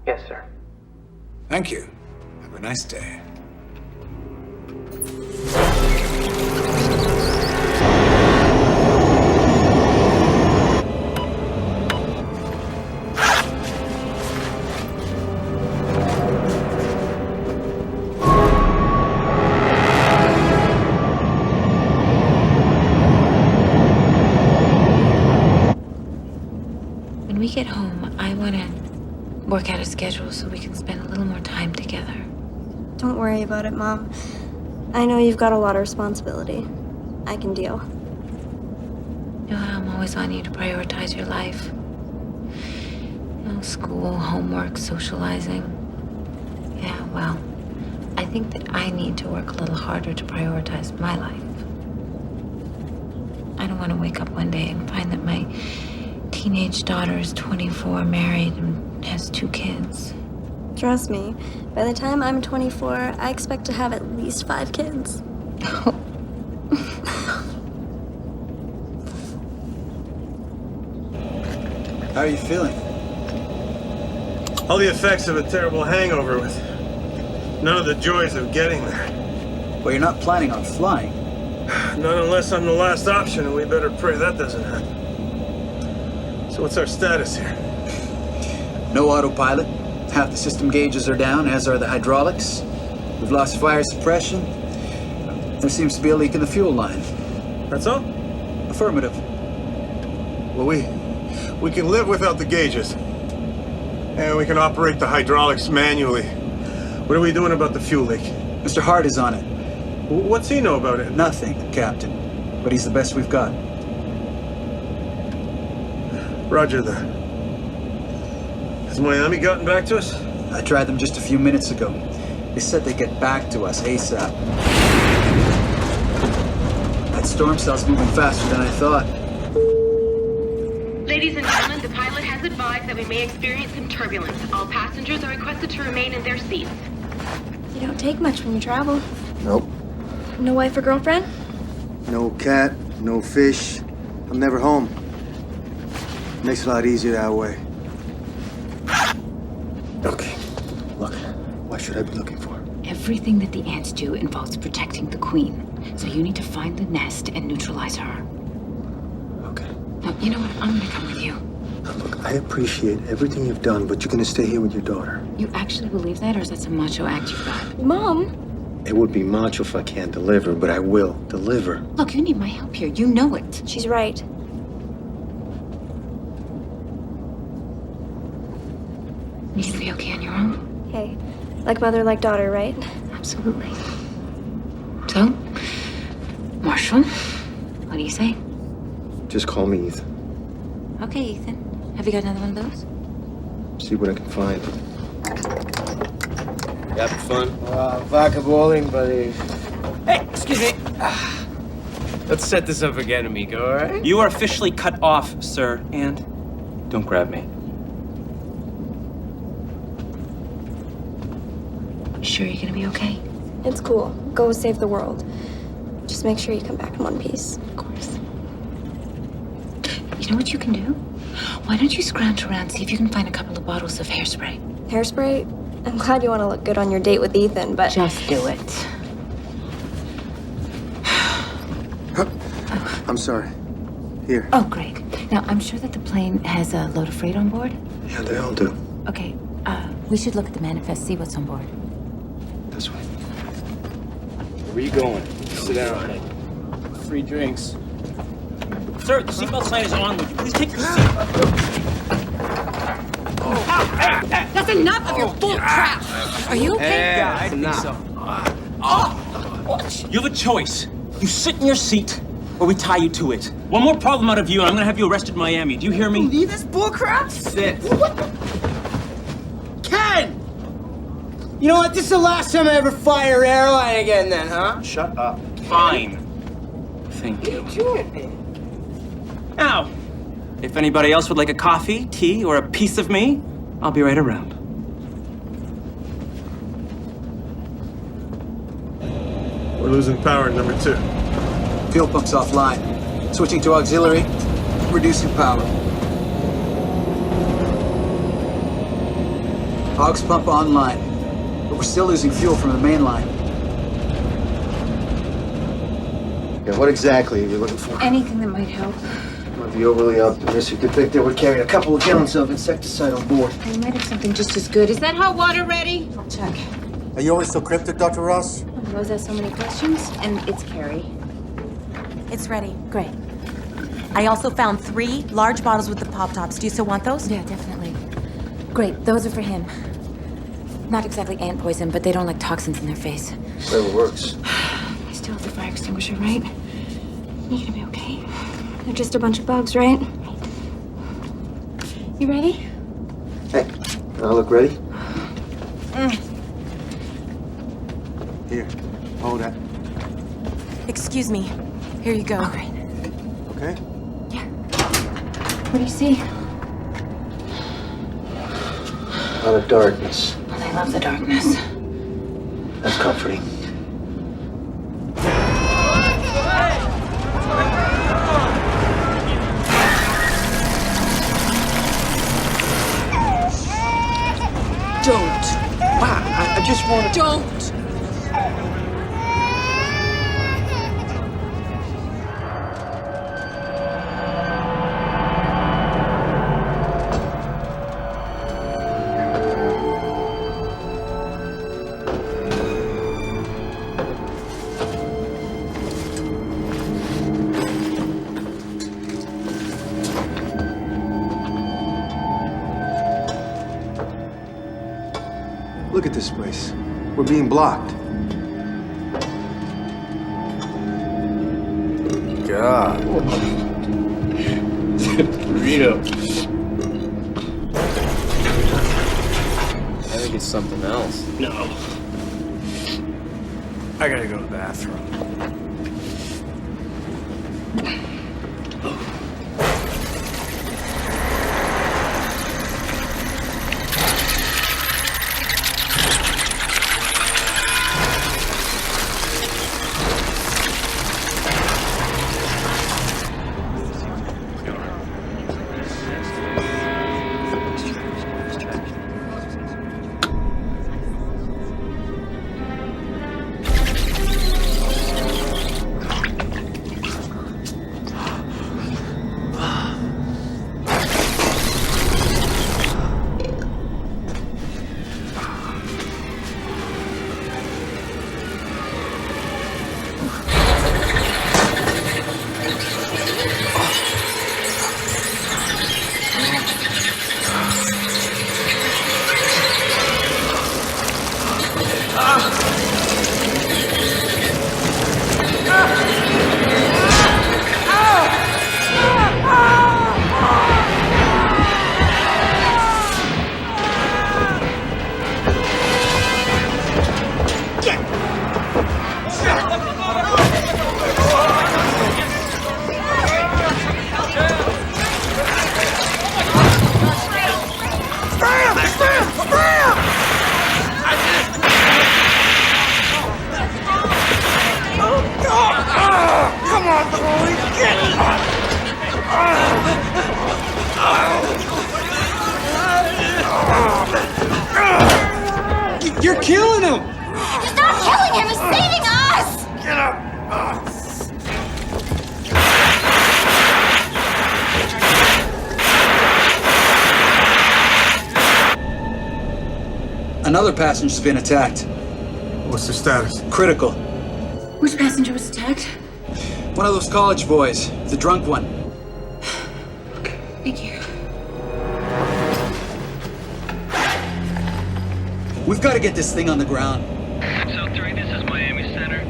Yes, sir. Thank you. Have a nice day. When we get home, I want to work out a schedule so we can spend a little more time together. Don't worry about it, Mom. I know you've got a lot of responsibility. I can deal. You know how I'm always on you to prioritize your life? You know, school, homework, socializing. Yeah, well, I think that I need to work a little harder to prioritize my life. I don't want to wake up one day and find that my teenage daughter is 24, married, and has 2 kids. Trust me, by the time I'm 24, I expect to have at least 5 kids. How are you feeling? All the effects of a terrible hangover with none of the joys of getting there. Well, you're not planning on flying. Not unless I'm the last option, and we better pray that doesn't happen. So what's our status here? No autopilot. Half the system gauges are down, as are the hydraulics. We've lost fire suppression. There seems to be a leak in the fuel line. That's all? Affirmative. Well, we can live without the gauges. And we can operate the hydraulics manually. What are we doing about the fuel leak? Mr. Hart is on it. What's he know about it? Nothing, Captain. But he's the best we've got. Roger that. Has Miami gotten back to us? I tried them just a few minutes ago. They said they'd get back to us ASAP. That storm cell's moving faster than I thought. Ladies and gentlemen, the pilot has advised that we may experience some turbulence. All passengers are requested to remain in their seats. You don't take much when you travel. Nope. No wife or girlfriend? No cat, no fish. I'm never home. Makes it a lot easier that way. Okay. Look, what should I be looking for? Everything that the ants do involves protecting the queen. So you need to find the nest and neutralize her. Okay. No, you know what? I'm gonna come with you. Now, look, I appreciate everything you've done, but you're gonna stay here with your daughter. You actually believe that, or is that some macho act you've got? Mom! It would be macho if I can't deliver, but I will deliver. Look, you need my help here. You know it. She's right. You gonna be okay on your own? Hey, like mother, like daughter, right? Absolutely. So, Marshall, what do you say? Just call me Ethan. Okay, Ethan. Have you got another one of those? See what I can find. Having fun? Vodka bowling, buddy. Hey, excuse me. Let's set this up again, amigo, all right? You are officially cut off, sir. And don't grab me. You sure you're gonna be okay? It's cool. Go save the world. Just make sure you come back in one piece. Of course. You know what you can do? Why don't you scrounge around, see if you can find a couple of bottles of hairspray? Hairspray? I'm glad you want to look good on your date with Ethan, but... Just do it. I'm sorry. Here. Oh, great. Now, I'm sure that the plane has a load of freight on board. Yeah, they all do. Okay, we should look at the manifest, see what's on board. This way. Where are you going? Sit down. Free drinks. Sir, the seatbelt sign is on. Would you please take your seat? That's enough of your bull crap! Are you okay? Yeah, I think so. You have a choice. You sit in your seat, or we tie you to it. One more problem out of you, and I'm gonna have you arrested in Miami. Do you hear me? Believe this bullcrap? Sit. Ken! You know what? This is the last time I ever fly your airline again, then, huh? Shut up. Fine. Thank you. Now, if anybody else would like a coffee, tea, or a piece of me, I'll be right around. We're losing power in number 2. Fuel pump's offline. Switching to auxiliary, reducing power. Aux pump online, but we're still losing fuel from the main line. Yeah, what exactly are you looking for? Anything that might help. Might be overly optimistic to think that we're carrying a couple of gallons of insecticide on board. We might have something just as good. Is that hot water ready? I'll check. Are you always so cryptic, Dr. Ross? Rose has so many questions, and it's Carrie. It's ready. Great. I also found 3 large bottles with the pop tops. Do you still want those? Yeah, definitely. Great, those are for him. Not exactly ant poison, but they don't like toxins in their face. Whatever works. I still have the fire extinguisher, right? You're gonna be okay. They're just a bunch of bugs, right? You ready? Hey, I look ready? Here, hold that. Excuse me. Here you go. Oh, great. Okay? What do you see? A lot of darkness. I love the darkness. That's comforting. Don't. Wow, I just want to... Don't. Look at this place. We're being blocked. God. Burrito. I think it's something else. No. I gotta go to the bathroom. killing him! He's not killing him! He's saving us! Get up! Another passenger's been attacked. What's the status? Critical. Which passenger was attacked? One of those college boys, the drunk one. Thank you. We've got to get this thing on the ground. 603, this is Miami Center.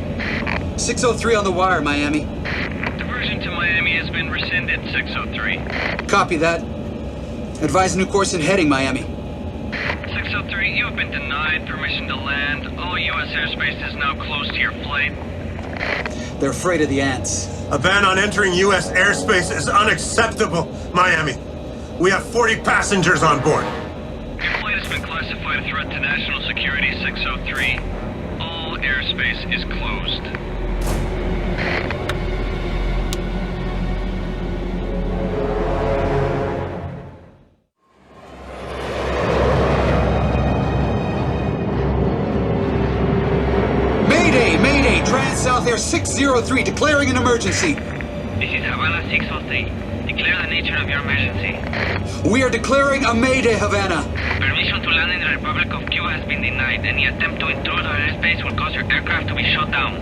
603 on the wire, Miami. Diversion to Miami has been rescinded, 603. Copy that. Advise new course and heading, Miami. 603, you have been denied permission to land. All U.S. airspace is now closed to your flight. They're afraid of the ants. A ban on entering U.S. airspace is unacceptable, Miami. We have 40 passengers on board. Your flight has been classified a threat to national security, 603. All airspace is closed. Mayday! Trans-South Air 603, declaring an emergency. This is Havana 603. Declare the nature of your emergency. We are declaring a Mayday, Havana. Permission to land in the Republic of Cuba has been denied. Any attempt to intrude our airspace will cause your aircraft to be shot down.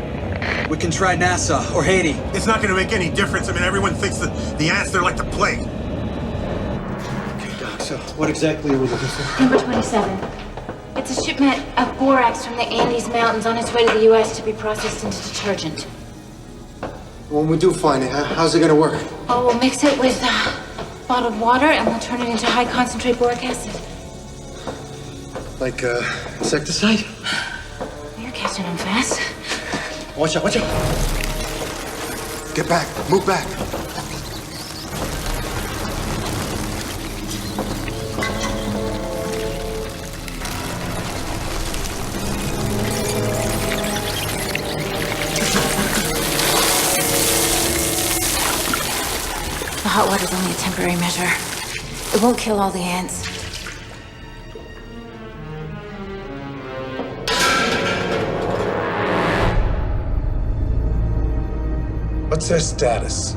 We can try Nassau or Haiti. It's not going to make any difference. I mean, everyone thinks that the ants, they're like the plague. Okay, Doc, so what exactly are we looking for? Number 27. It's a shipment of borax from the Andes Mountains on its way to the U.S. to be processed into detergent. When we do find it, how's it gonna work? Oh, we'll mix it with bottled water and we'll turn it into high concentrate boric acid. Like, insecticide? You're catching on fast. Watch out, watch out! Get back, move back. The hot water's only a temporary measure. It won't kill all the ants. What's their status?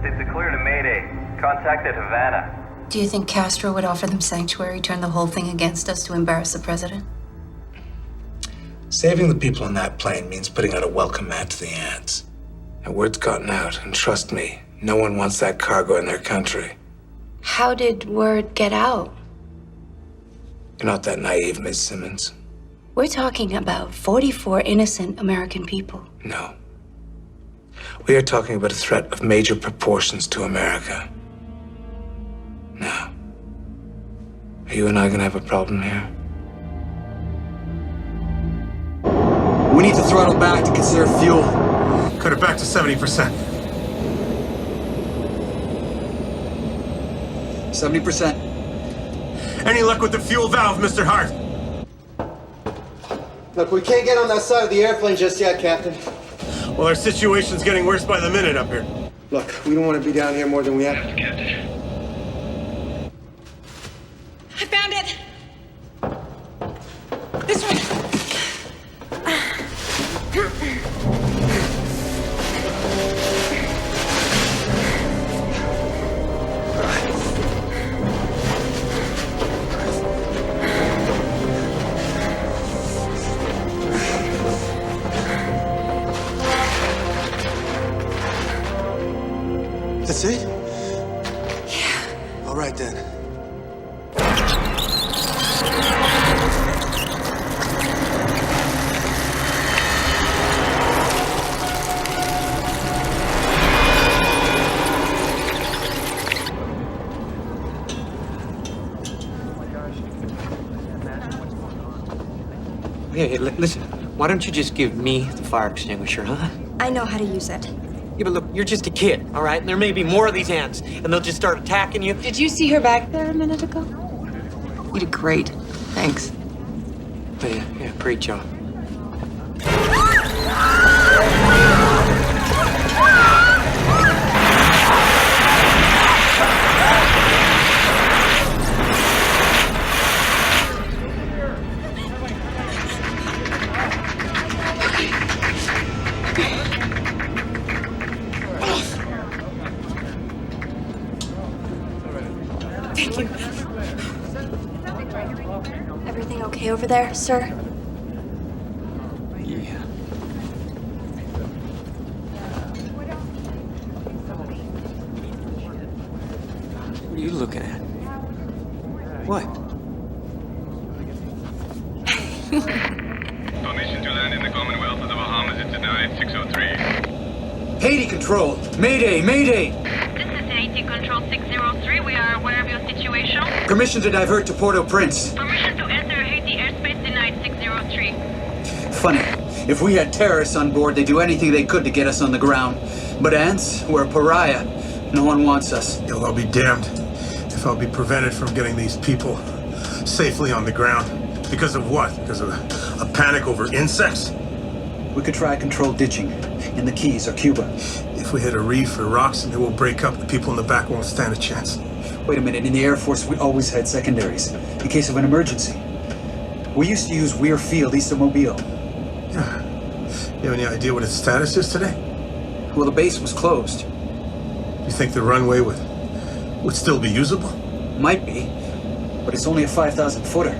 They've declared a Mayday. Contacted Havana. Do you think Castro would offer them sanctuary, turn the whole thing against us to embarrass the president? Saving the people on that plane means putting out a welcome mat to the ants. And word's gotten out, and trust me, no one wants that cargo in their country. How did word get out? You're not that naive, Miss Simmons. We're talking about 44 innocent American people. No. We are talking about a threat of major proportions to America. Now, are you and I gonna have a problem here? We need to throttle back to conserve fuel. Cut it back to 70%. 70%. Any luck with the fuel valve, Mr. Hart? Look, we can't get on that side of the airplane just yet, Captain. Well, our situation's getting worse by the minute up here. Look, we don't want to be down here more than we have. Captain. I found it! This one! That's it? Yeah. All right, then. Hey, listen. Why don't you just give me the fire extinguisher, huh? I know how to use it. Yeah, but look, you're just a kid, all right? And there may be more of these ants, and they'll just start attacking you. Did you see her back there a minute ago? You did great. Thanks. Yeah, great job. Thank you. Everything okay over there, sir? Yeah. What are you looking at? What? Permission to land in the Commonwealth of the Bahamas is denied, 603. Haiti Control! Mayday! Mayday! This is Haiti Control 603. We are aware of your situation. Permission to divert to Port-au-Prince. Permission to enter Haiti airspace denied, 603. Funny. If we had terrorists on board, they'd do anything they could to get us on the ground. But ants, we're a pariah. No one wants us. I'll be damned if I'll be prevented from getting these people safely on the ground. Because of what? Because of a panic over insects? We could try controlled ditching in the Keys or Cuba. If we hit a reef or rocks and it will break up, the people in the back won't stand a chance. Wait a minute, in the Air Force, we always had secondaries in case of an emergency. We used to use Weir Field east of Mobile. Yeah. You have any idea what its status is today? Well, the base was closed. You think the runway would still be usable? Might be, but it's only a 5,000 footer.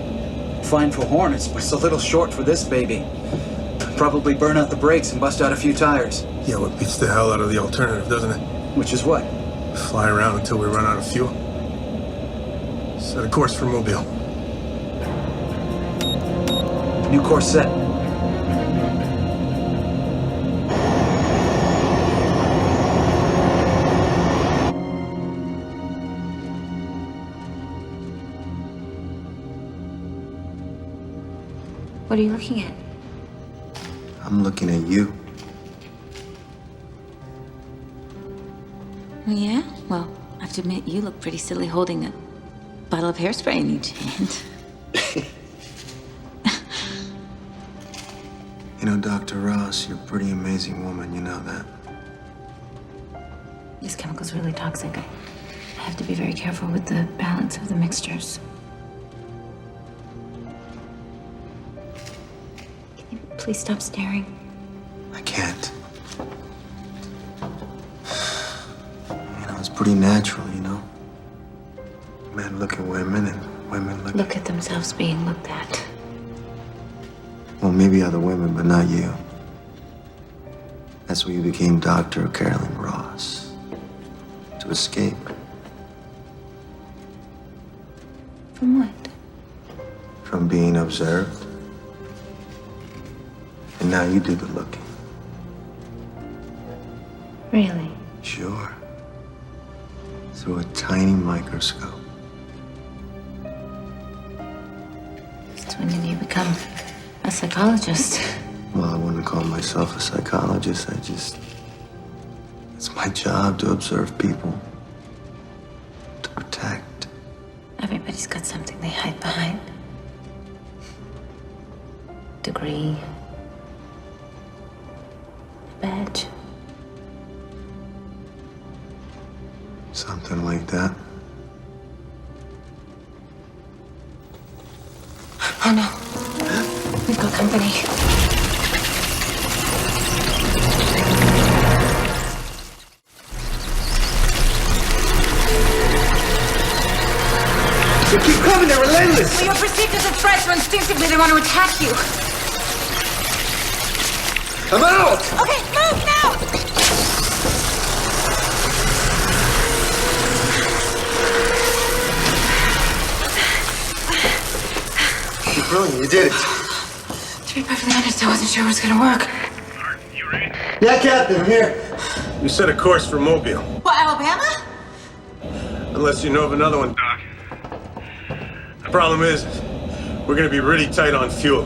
Fine for Hornets, but it's a little short for this baby. Probably burn out the brakes and bust out a few tires. Yeah, what beats the hell out of the alternative, doesn't it? Which is what? Fly around until we run out of fuel. Set a course for Mobile. New course set. What are you looking at? I'm looking at you. Oh, yeah? Well, I have to admit, you look pretty silly holding a bottle of hairspray in each hand. You know, Dr. Ross, you're a pretty amazing woman, you know that. This chemical's really toxic. I have to be very careful with the balance of the mixtures. Can you please stop staring? I can't. You know, it's pretty natural, you know? Men look at women and women Look at themselves being looked at. Well, maybe other women, but not you. That's why you became Dr. Carolyn Ross. To escape. From what? From being observed. And now you do the looking. Really? Sure. Through a tiny microscope. Since when did you become a psychologist? Well, I wouldn't call myself a psychologist. It's my job to observe people. To protect. Everybody's got something they hide behind. Degree. A badge. Something like that. Oh no. We've got company. They keep coming, they're relentless! Well, you're perceived as a threat, so instinctively they want to attack you. I'm out! Okay, move now! You're brilliant, you did it. To be perfectly honest, I wasn't sure it was gonna work. Yeah, Captain, I'm here. You set a course for Mobile. What, Alabama? Unless you know of another one, Doc. The problem is, we're gonna be really tight on fuel.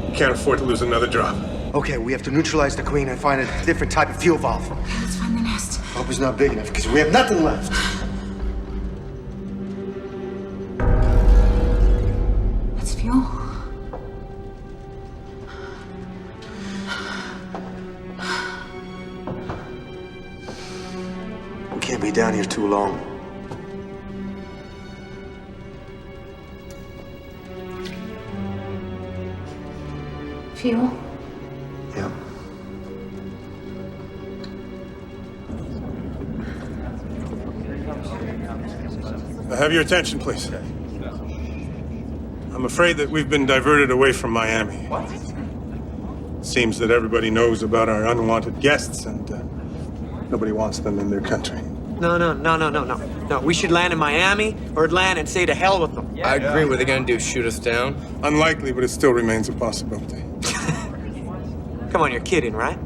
We can't afford to lose another drop. Okay, we have to neutralize the queen and find a different type of fuel valve. Let's find the nest. Hope it's not big enough because we have nothing left. That's fuel. We can't be down here too long. Fuel? Yeah. Have your attention, please. I'm afraid that we've been diverted away from Miami. What? It seems that everybody knows about our unwanted guests, and nobody wants them in their country. No. We should land in Miami or land and say to hell with them. I agree. What are they gonna do? Shoot us down? Unlikely, but it still remains a possibility. Come on, you're kidding, right?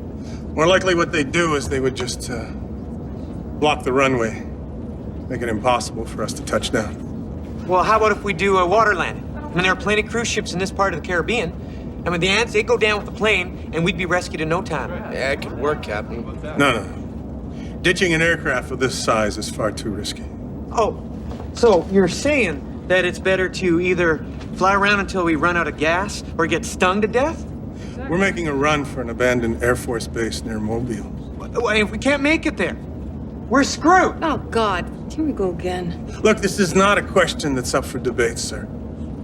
More likely what they'd do is they would just block the runway, make it impossible for us to touch down. Well, how about if we do a water landing? I mean, there are plenty of cruise ships in this part of the Caribbean. And with the ants, they'd go down with the plane, and we'd be rescued in no time. Yeah, it could work, Captain. No. Ditching an aircraft of this size is far too risky. Oh, so you're saying that it's better to either fly around until we run out of gas or get stung to death? We're making a run for an abandoned Air Force base near Mobile. Well, if we can't make it there, we're screwed. Oh, God. Here we go again. Look, this is not a question that's up for debate, sir.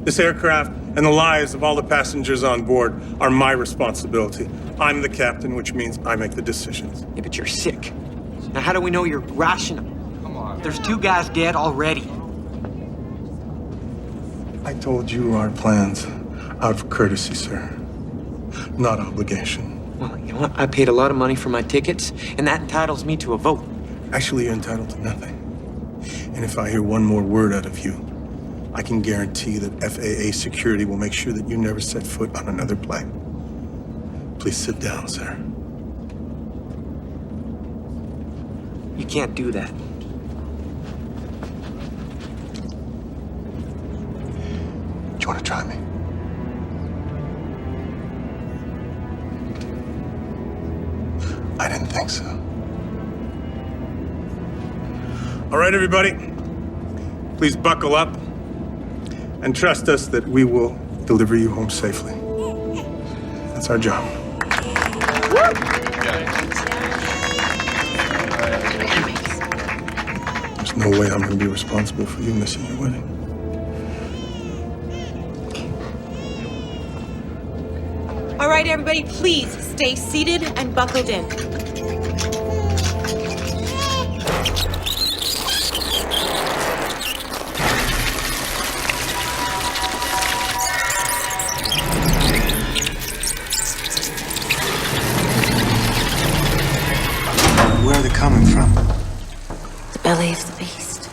This aircraft and the lives of all the passengers on board are my responsibility. I'm the captain, which means I make the decisions. Yeah, but you're sick. Now, how do we know you're rational? Come on. There's 2 guys dead already. I told you our plans out of courtesy, sir. Not obligation. Well, you know what? I paid a lot of money for my tickets, and that entitles me to a vote. Actually, you're entitled to nothing. And if I hear one more word out of you, I can guarantee that FAA security will make sure that you never set foot on another plane. Please sit down, sir. You can't do that. Do you want to try me? I didn't think so. All right, everybody. Please buckle up and trust us that we will deliver you home safely. That's our job. There's no way I'm going to be responsible for you missing your wedding. All right, everybody, please stay seated and buckled in. Where are they coming from? The belly of the beast.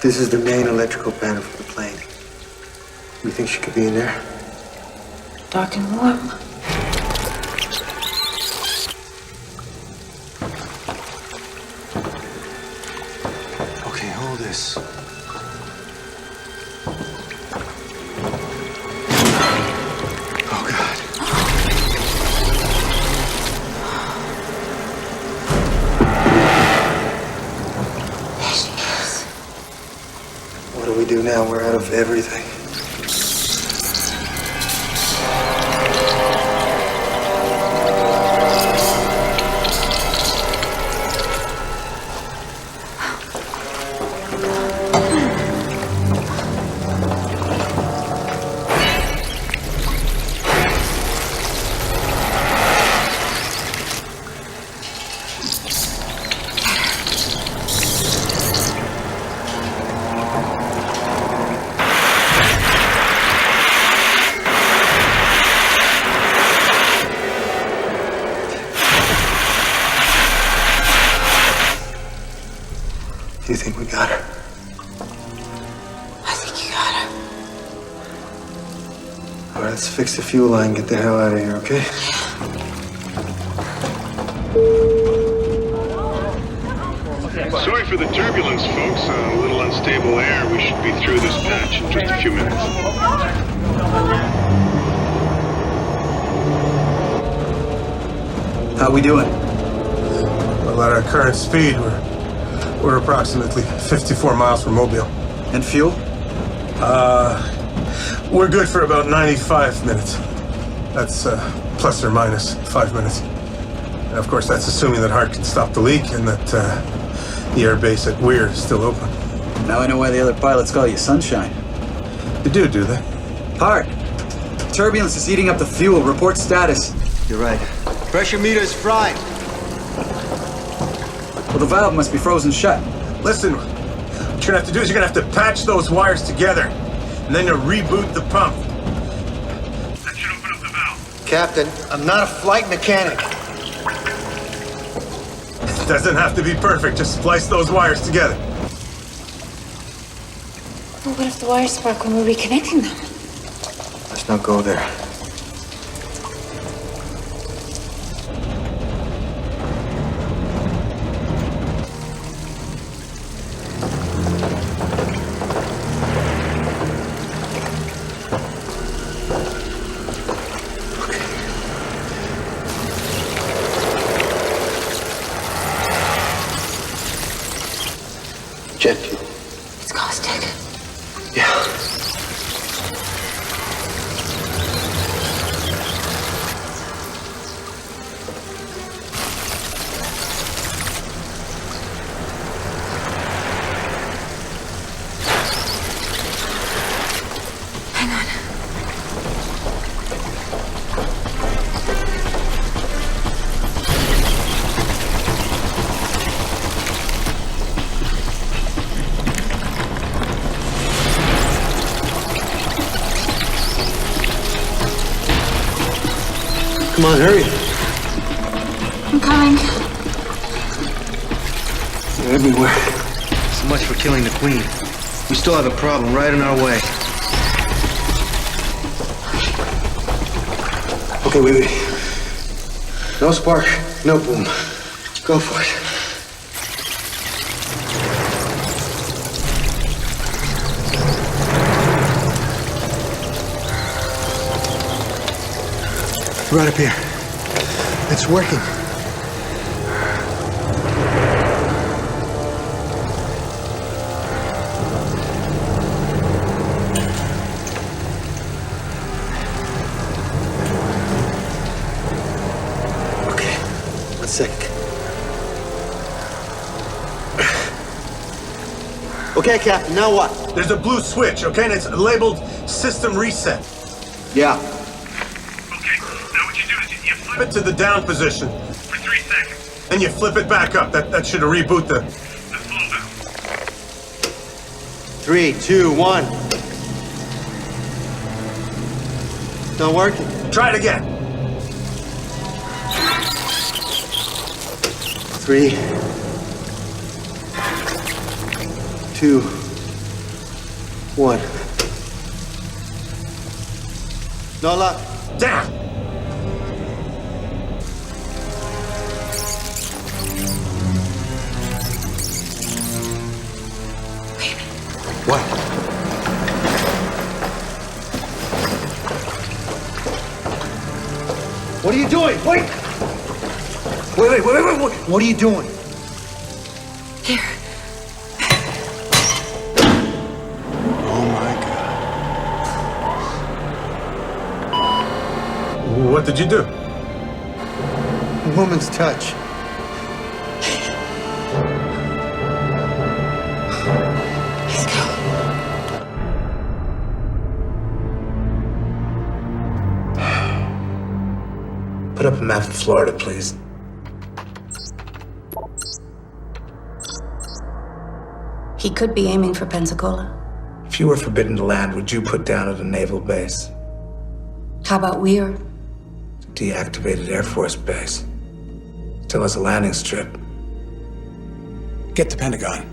This is the main electrical panel for the plane. You think she could be in there? Dark and warm. Okay, hold this. Oh, God. There she is. What do we do now? We're out of everything. Do you think we got her? I think you got her. All right, let's fix the fuel line and get the hell out of here, okay? Sorry for the turbulence, folks. A little unstable air. We should be through this patch in just a few minutes. How we doing? Well, at our current speed, we're approximately 54 miles from Mobile. And fuel? We're good for about 95 minutes. That's plus or minus 5 minutes. And of course, that's assuming that Hart can stop the leak and that the air base at Weir is still open. Now I know why the other pilots call you Sunshine. They do they? Hart, turbulence is eating up the fuel. Report status. You're right. Pressure meter is fried. Well, the valve must be frozen shut. Listen, what you're gonna have to do is you're gonna have to patch those wires together, and then to reboot the pump. That should open up the valve. Captain, I'm not a flight mechanic. It doesn't have to be perfect, just splice those wires together. Well, what if the wires spark when we're reconnecting them? Let's not go there. Jet fuel. It's caustic. Yeah. Hang on. Come on, hurry. I'm coming. They're everywhere. So much for killing the Queen. We still have a problem right in our way. Okay, wait. No spark, no boom. Go for it. Right up here. It's working. Okay, let's sec. Okay, Captain, now what? There's a blue switch, okay? And it's labeled System Reset. Yeah. Flip it to the down position. For 3 seconds. Then you flip it back up. That should reboot the flow valve. 3, 2, 1. Not working. Try it again. 3, 2, 1. No luck. Damn! What? What are you doing? Wait! Wait. What are you doing? Here. Oh my God. What did you do? A woman's touch. Put up a map of Florida, please. He could be aiming for Pensacola. If you were forbidden to land, would you put down at a naval base? How about Weir? Deactivated Air Force base. Still has a landing strip. Get the Pentagon.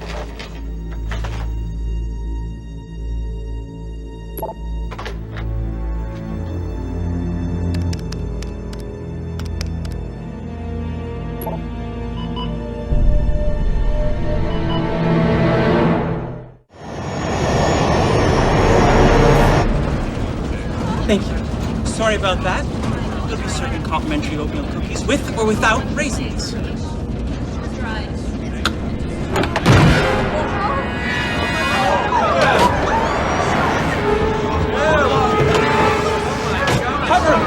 Thank you. Sorry about that. You'll be serving complimentary oatmeal cookies with or without raisins. Cover him!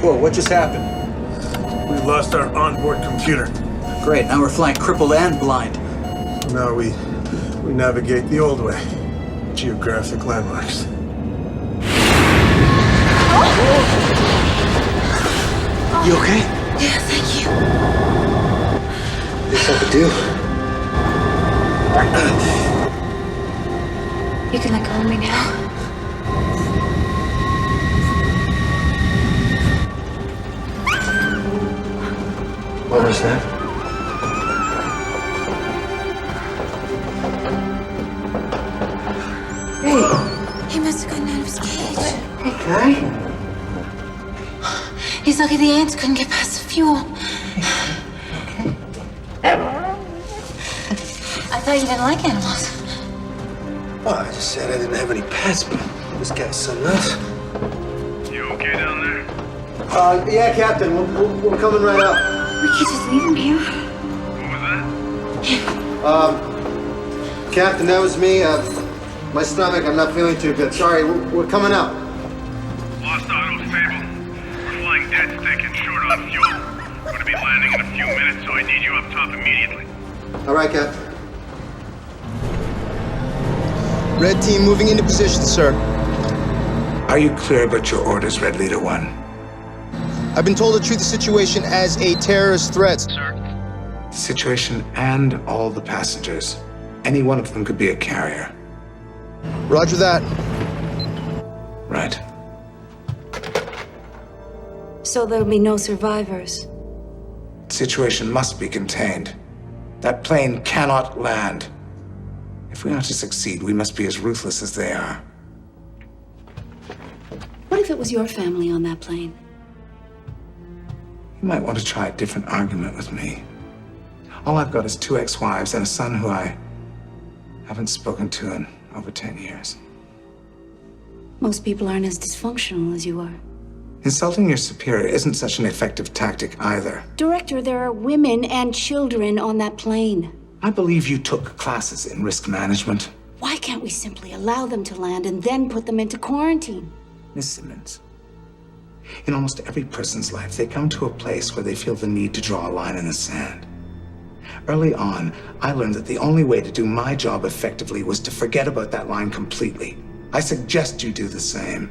Whoa, what just happened? We lost our onboard computer. Great, now we're flying crippled and blind. Now we navigate the old way. Geographic landmarks. You okay? Yeah, thank you. This I could do. You can let go of me now. What was that? Hey. He must have gotten out of his cage. Hey, guy. He's lucky the ants couldn't get past the fuel. I thought you didn't like animals. Well, I just said I didn't have any pets, but this guy's something else. You okay down there? Yeah, Captain. We're coming right up. We can't just leave him here. What was that? Captain, that was me. My stomach, I'm not feeling too good. Sorry, we're coming up. Lost auto stable. We're flying dead stick and short on fuel. We're going to be landing in a few minutes, so I need you up top immediately. All right, Captain. Red team moving into position, sir. Are you clear about your orders, Red Leader 1? I've been told to treat the situation as a terrorist threat. Sir? The situation and all the passengers. Any one of them could be a carrier. Roger that. Right. So there'll be no survivors. The situation must be contained. That plane cannot land. If we are to succeed, we must be as ruthless as they are. What if it was your family on that plane? You might want to try a different argument with me. All I've got is 2 ex-wives and a son who I haven't spoken to in over 10 years. Most people aren't as dysfunctional as you are. Insulting your superior isn't such an effective tactic either. Director, there are women and children on that plane. I believe you took classes in risk management. Why can't we simply allow them to land and then put them into quarantine? Miss Simmons, in almost every person's life, they come to a place where they feel the need to draw a line in the sand. Early on, I learned that the only way to do my job effectively was to forget about that line completely. I suggest you do the same.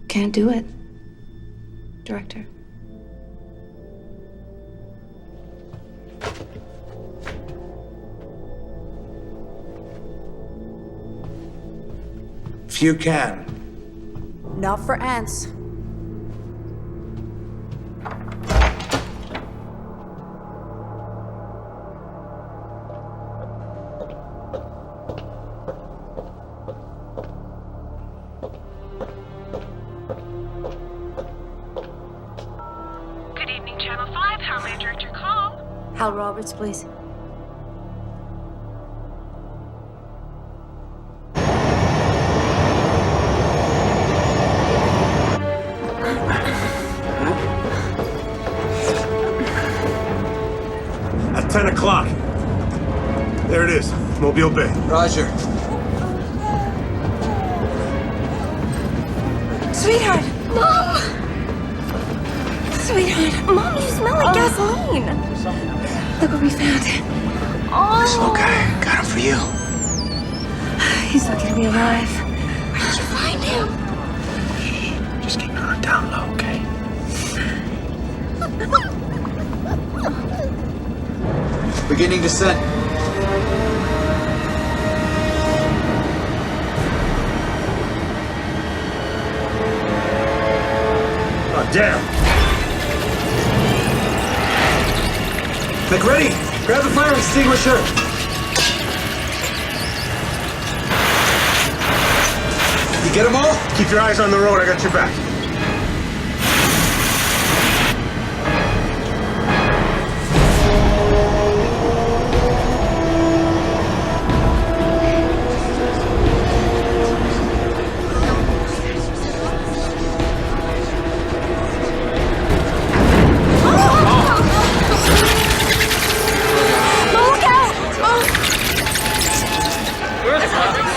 Can't do it, Director. If you can. Not for ants. Good evening, Channel 5. How may I direct your call? Hal Roberts, please. At 10 o'clock. There it is, Mobile Bay. Roger. Sweetheart! Mom! Sweetheart! Mom, you smell like gasoline! Look what we found. Oh! This little guy got him for you. He's lucky to be alive. Where did you find him? Just keep it on down low, okay? Beginning descent. Oh, damn. McReady, grab the fire extinguisher. You get them all? Keep your eyes on the road, I got your back.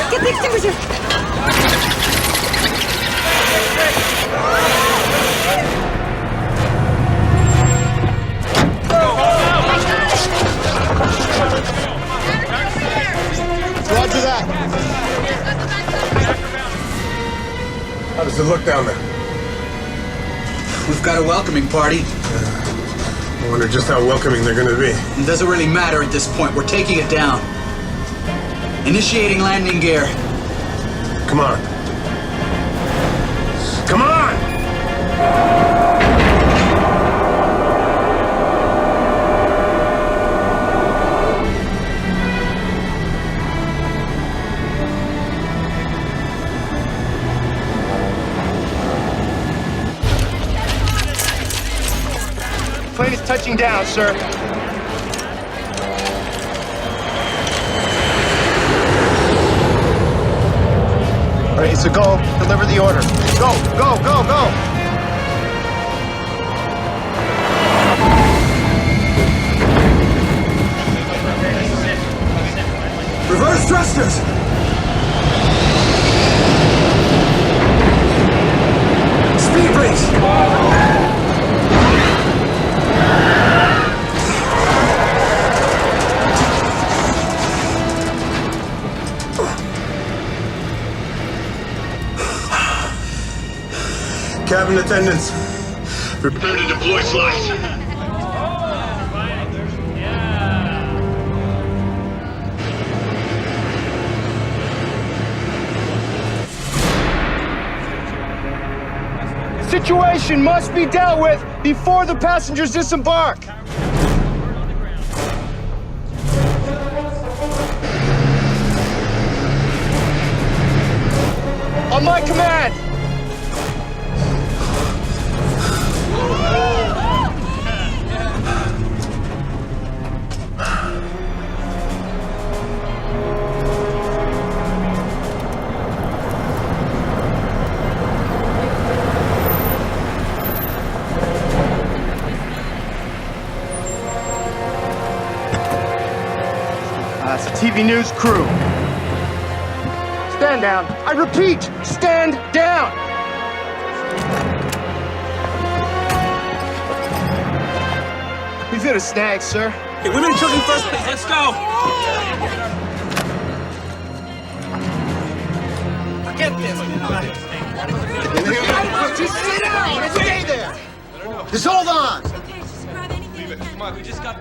Get the extinguisher! does it look down there? We've got a welcoming party. I wonder just how welcoming they're gonna be. It doesn't really matter at this point. We're taking it down. Initiating landing gear. Come on. Come on! Plane is touching down, sir. All right, it's a go. Deliver the order. Go, go, go, go! Reverse thrusters! Speed brakes! Cabin attendants, Prepare to deploy slides. Situation must be dealt with before the passengers disembark. On my command. It's a TV news crew. Stand down. I repeat, stand down. We've hit a snag, sir. Hey, women and children first, please. Let's go. Get this. Just sit down and stay there. Just hold on.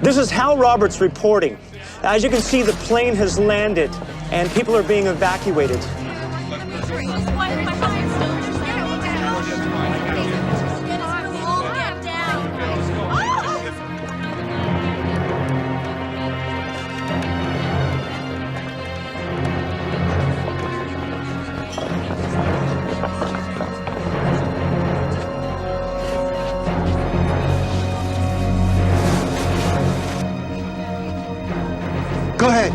This is Hal Roberts reporting. As you can see, the plane has landed and people are being evacuated. Go ahead.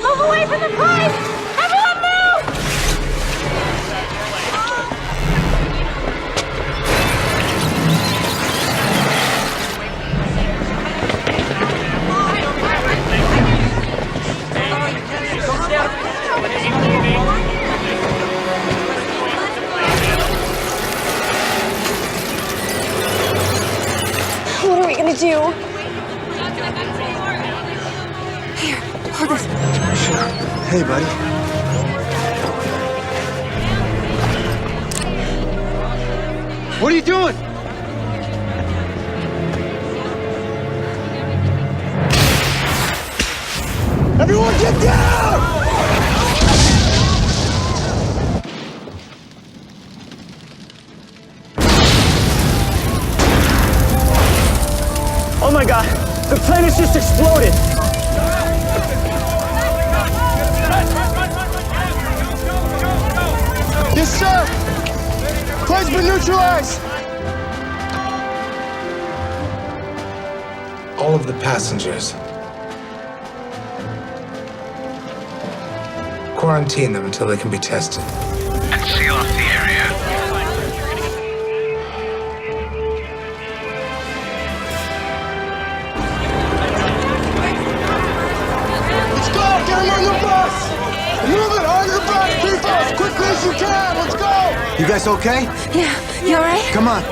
Move away from the pipe! Everyone move! What are we gonna do? Here, hold this. Sure. Hey, buddy. What are you doing? Everyone get down! Oh my God, the plane has just exploded. Yes, sir. Plane's been neutralized. All of the passengers. Quarantine them until they can be tested. And seal off the area. Let's go! Get them on the bus! Move it! On your bus, people! As quickly as you can! Let's go! You guys okay? Yeah, you alright? Come on.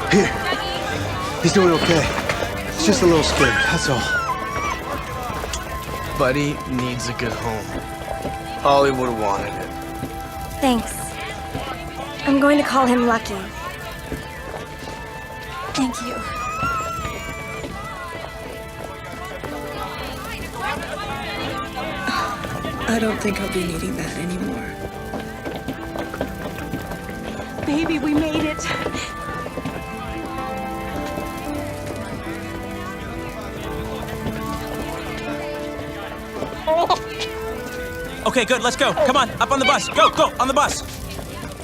Here. He's doing okay. He's just a little scared, that's all. Buddy needs a good home. Holly would have wanted it. Thanks. I'm going to call him Lucky. Thank you. I don't think I'll be needing that anymore. Baby, we made it. Okay, good, let's go. Come on, up on the bus. Go, on the bus.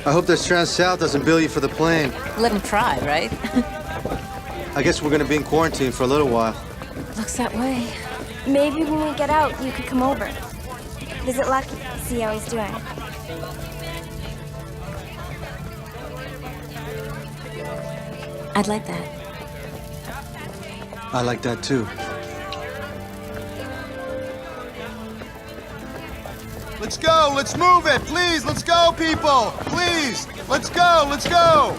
I hope that Strand South doesn't bill you for the plane. Let him try, right? I guess we're gonna be in quarantine for a little while. Looks that way. Maybe when we get out, you could come over. Visit Lucky, see how he's doing. I'd like that. I like that too. Let's go, let's move it, please, let's go, people, please, let's go.